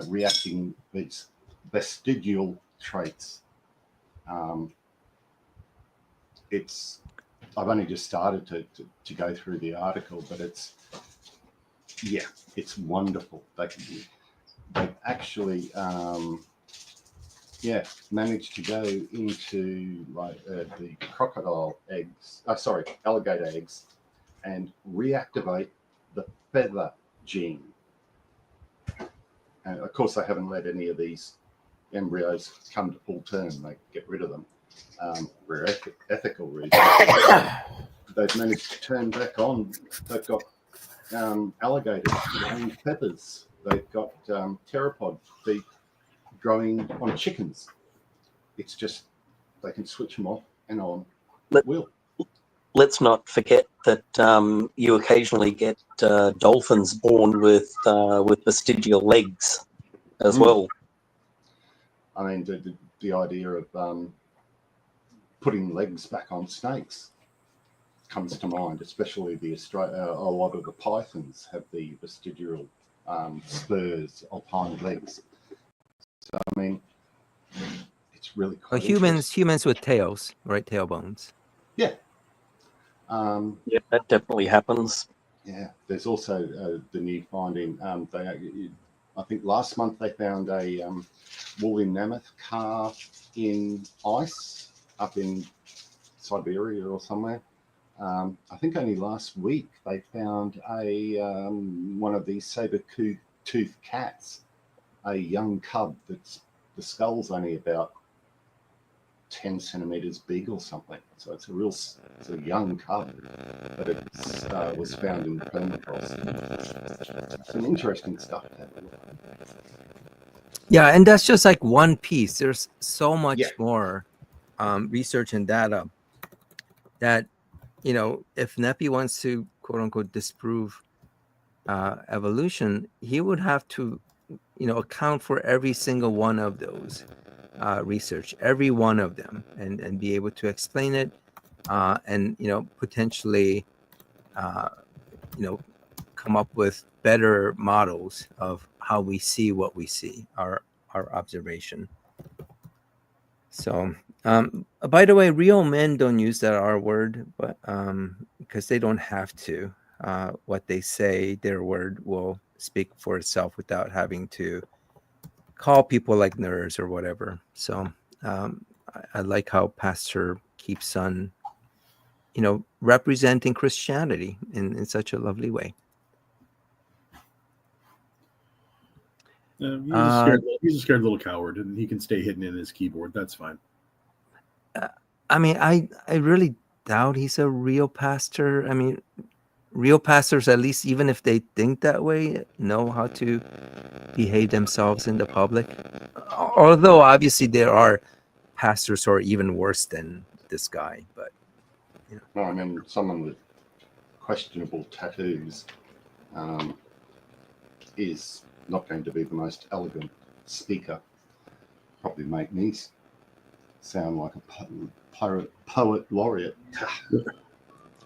Speaker 4: reacting these vestigial traits. I've only just started to go through the article, but it's wonderful. They've actually managed to go into like the alligator eggs, and reactivate the feather gene. And of course, they haven't let any of these embryos come to full term. They get rid of them for ethical reasons. They've managed to turn back on. They've got alligators growing feathers. They've got pteropod feet growing on chickens. It's just they can switch them off and on at will.
Speaker 3: Let's not forget that you occasionally get dolphins born with vestigial legs as well.
Speaker 4: I mean, the idea of putting legs back on snakes comes to mind, especially a lot of the pythons have the vestigial spurs of hind legs. So I mean, it's really quite
Speaker 1: humans with tails, right? Tailbones.
Speaker 4: Yeah.
Speaker 3: Yeah, that definitely happens.
Speaker 4: Yeah. There's also the new finding. I think last month they found a woolly mammoth calf in ice up in Siberia or somewhere. I think only last week they found one of these saber-toothed cats, a young cub that's the skull's only about 10 centimeters big or something. So it's a young cub, but it was found in the permafrost. Some interesting stuff.
Speaker 1: Yeah, and that's just like one piece. There's so much more research and data that, if NEPy wants to quote unquote disprove evolution, he would have to, account for every single one of those research, every one of them, and be able to explain it, and potentially, come up with better models of how we see what we see, our observation. So, by the way, real men don't use that R word, but because they don't have to. What they say, their word will speak for itself without having to call people like nerds or whatever. So I like how Pastor keeps on, representing Christianity in such a lovely way.
Speaker 2: He's a scared little coward, and he can stay hidden in his keyboard. That's fine.
Speaker 1: I mean, I really doubt he's a real pastor. I mean, real pastors, at least even if they think that way, know how to behave themselves in the public. Although obviously there are pastors who are even worse than this guy, but
Speaker 4: No, I mean, someone with questionable tattoos is not going to be the most elegant speaker. Probably make me sound like a poet laureate.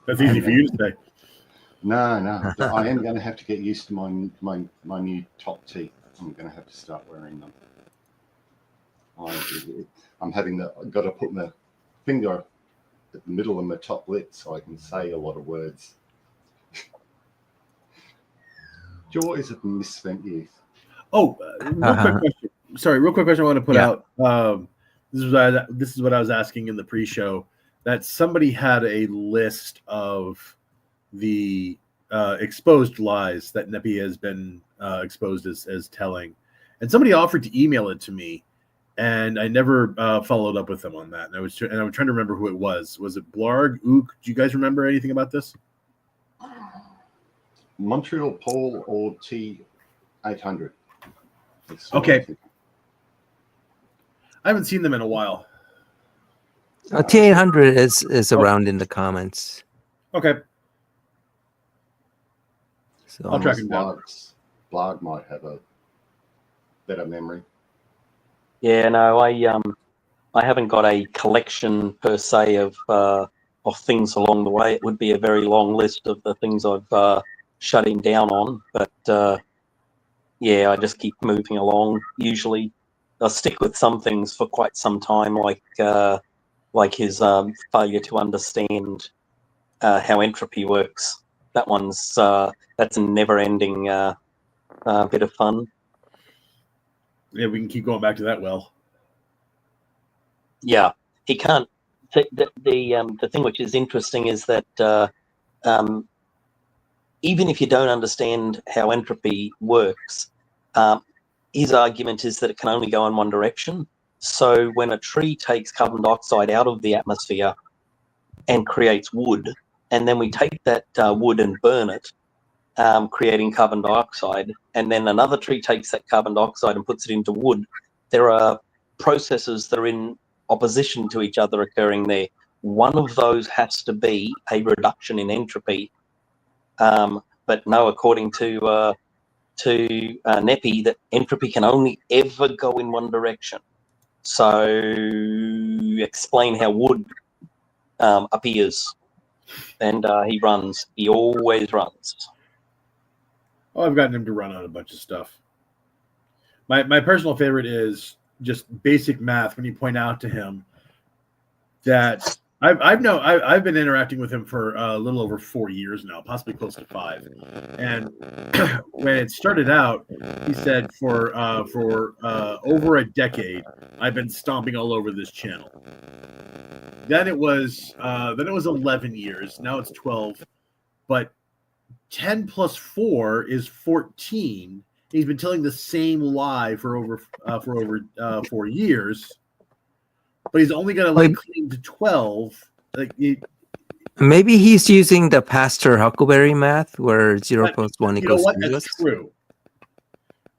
Speaker 2: That's easy for you to say.
Speaker 4: No, I am going to have to get used to my new top teeth. I'm going to have to start wearing them. I've got to put my finger at the middle of my top lip so I can say a lot of words. Joys of misspent youth.
Speaker 2: Oh, real quick question. Sorry, real quick question I want to put out. This is what I was asking in the pre-show, that somebody had a list of the exposed lies that NEPy has been exposed as telling, and somebody offered to email it to me, and I never followed up with them on that. And I was trying to remember who it was. Was it Blarg? Ook? Do you guys remember anything about this?
Speaker 4: Montreal Paul or T800.
Speaker 2: Okay. I haven't seen them in a while.
Speaker 1: T800 is around in the comments.
Speaker 2: Okay.
Speaker 1: So
Speaker 2: I'll track him down.
Speaker 4: Blarg might have a better memory.
Speaker 3: Yeah, no, I haven't got a collection per se of things along the way. It would be a very long list of the things I've shut him down on, but yeah, I just keep moving along. Usually, I'll stick with some things for quite some time, like his failure to understand how entropy works. That's a never-ending bit of fun.
Speaker 2: Yeah, we can keep going back to that well.
Speaker 3: Yeah, he can't. The thing which is interesting is that even if you don't understand how entropy works, his argument is that it can only go in one direction. So when a tree takes carbon dioxide out of the atmosphere and creates wood, and then we take that wood and burn it, creating carbon dioxide, and then another tree takes that carbon dioxide and puts it into wood, there are processes that are in opposition to each other occurring there. One of those has to be a reduction in entropy. But no, according to NEPy, that entropy can only ever go in one direction. So explain how wood appears. And he runs. He always runs.
Speaker 2: Oh, I've gotten him to run on a bunch of stuff. My personal favorite is just basic math when you point out to him that I've been interacting with him for a little over 4 years now, possibly close to 5. And when it started out, he said for over a decade, I've been stomping all over this channel. Then it was 11 years. Now it's 12, but 10 plus 4 is 14. He's been telling the same lie for over 4 years, but he's only going to claim to 12.
Speaker 1: Maybe he's using the Pastor Huckleberry math, where 0 plus 1
Speaker 2: you know
Speaker 1: equals
Speaker 2: what?
Speaker 1: 3.
Speaker 2: That's true.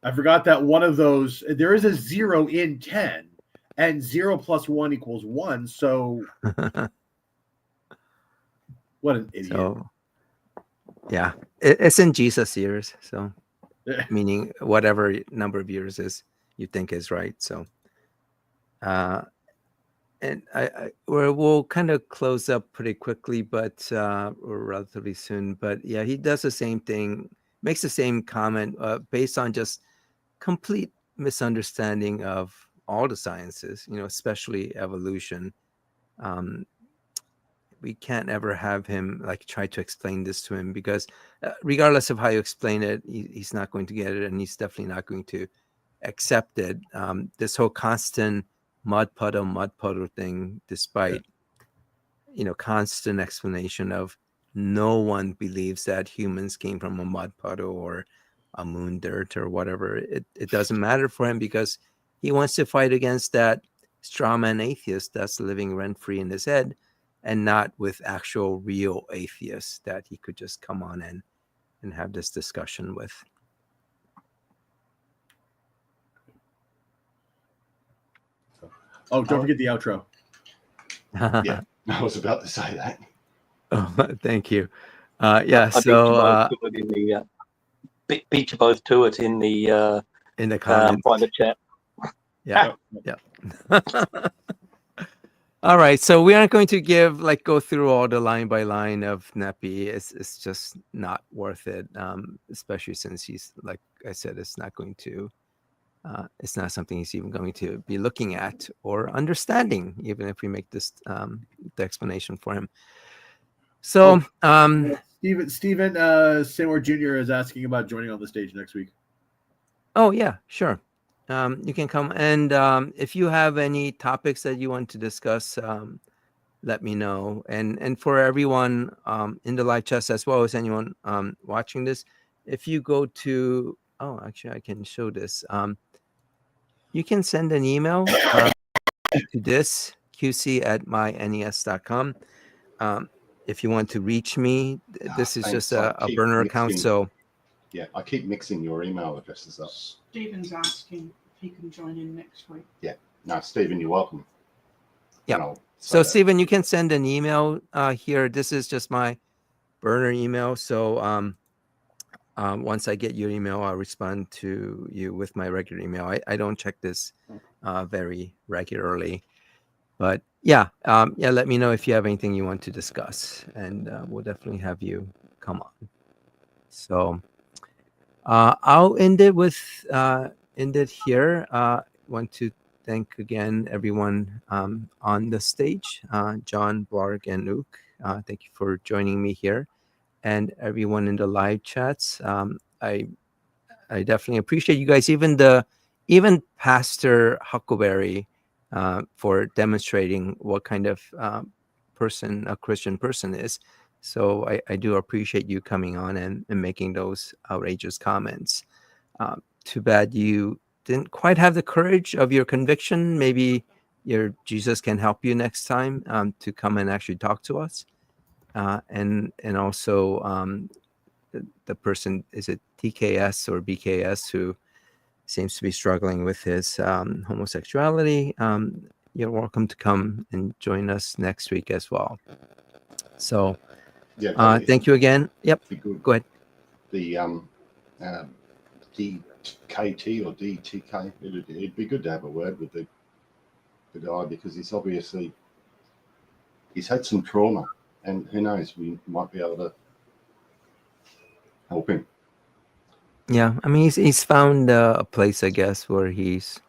Speaker 2: I forgot that one of those. There is a 0 in 10, and 0 plus 1 equals 1. So, what an idiot!
Speaker 1: So, yeah, it's in Jesus years. So, meaning whatever number of years is you think is right. So, and we'll kind of close up pretty quickly, but or relatively soon. But yeah, he does the same thing, makes the same comment based on just complete misunderstanding of all the sciences, especially evolution. We can't ever have him try to explain this to him, because regardless of how you explain it, he's not going to get it, and he's definitely not going to accept it. This whole constant mud puddle thing, despite constant explanation of no one believes that humans came from a mud puddle or a moon dirt or whatever. It doesn't matter for him, because he wants to fight against that straw man atheist that's living rent free in his head, and not with actual real atheists that he could just come on and have this discussion with.
Speaker 2: Oh, don't forget the outro.
Speaker 4: Yeah, I was about to say that.
Speaker 1: Oh, thank you. Yeah,
Speaker 3: I
Speaker 1: so
Speaker 3: beat you both to it in the
Speaker 1: in the comments.
Speaker 3: private chat.
Speaker 1: Yeah. All right, so we aren't going to go through all the line by line of NEPy. It's just not worth it, especially since he's, like I said, it's not something he's even going to be looking at or understanding, even if we make this the explanation for him. So,
Speaker 2: Stephen Seymour Jr. is asking about joining on the stage next week.
Speaker 1: Oh yeah, sure. You can come, and if you have any topics that you want to discuss, let me know. And for everyone in the live chat, as well as anyone watching this, if you go to, actually I can show this. You can send an email to this quecee@mynes.com. If you want to reach me, this is
Speaker 4: Thanks.
Speaker 1: just a burner account. So
Speaker 4: yeah, I keep mixing your email addresses up.
Speaker 5: Stephen's asking if he can join in next week.
Speaker 4: Yeah. No, Stephen, you're welcome.
Speaker 1: Yeah. So Stephen, you can send an email here. This is just my burner email. So once I get your email, I'll respond to you with my regular email. I don't check this very regularly, but yeah, let me know if you have anything you want to discuss, and we'll definitely have you come on. So I'll end it here. Want to thank again everyone on the stage, John, Blarg, and Luke. Thank you for joining me here, and everyone in the live chats. I definitely appreciate you guys, even Pastor Huckleberry, for demonstrating what kind of person a Christian person is. So I do appreciate you coming on and making those outrageous comments. Too bad you didn't quite have the courage of your conviction. Maybe your Jesus can help you next time to come and actually talk to us. And also the person, is it TKS or BKS, who seems to be struggling with his homosexuality. You're welcome to come and join us next week as well. So
Speaker 4: yeah,
Speaker 1: thank you again. Yep. Go ahead.
Speaker 4: The DKT or DTK, it'd be good to have a word with the guy, because he's had some trauma, and who knows, we might be able to help him.
Speaker 1: Yeah, I mean, he's found a place, I guess, where he's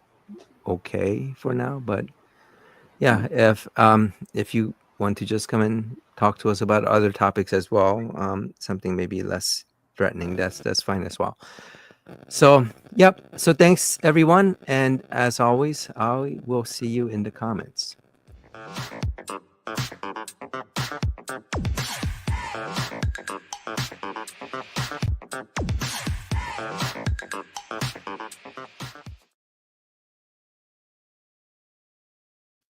Speaker 1: okay for now. But yeah, if you want to just come and talk to us about other topics as well, something maybe less threatening, that's fine as well. So yep. So thanks everyone, and as always, I will see you in the comments.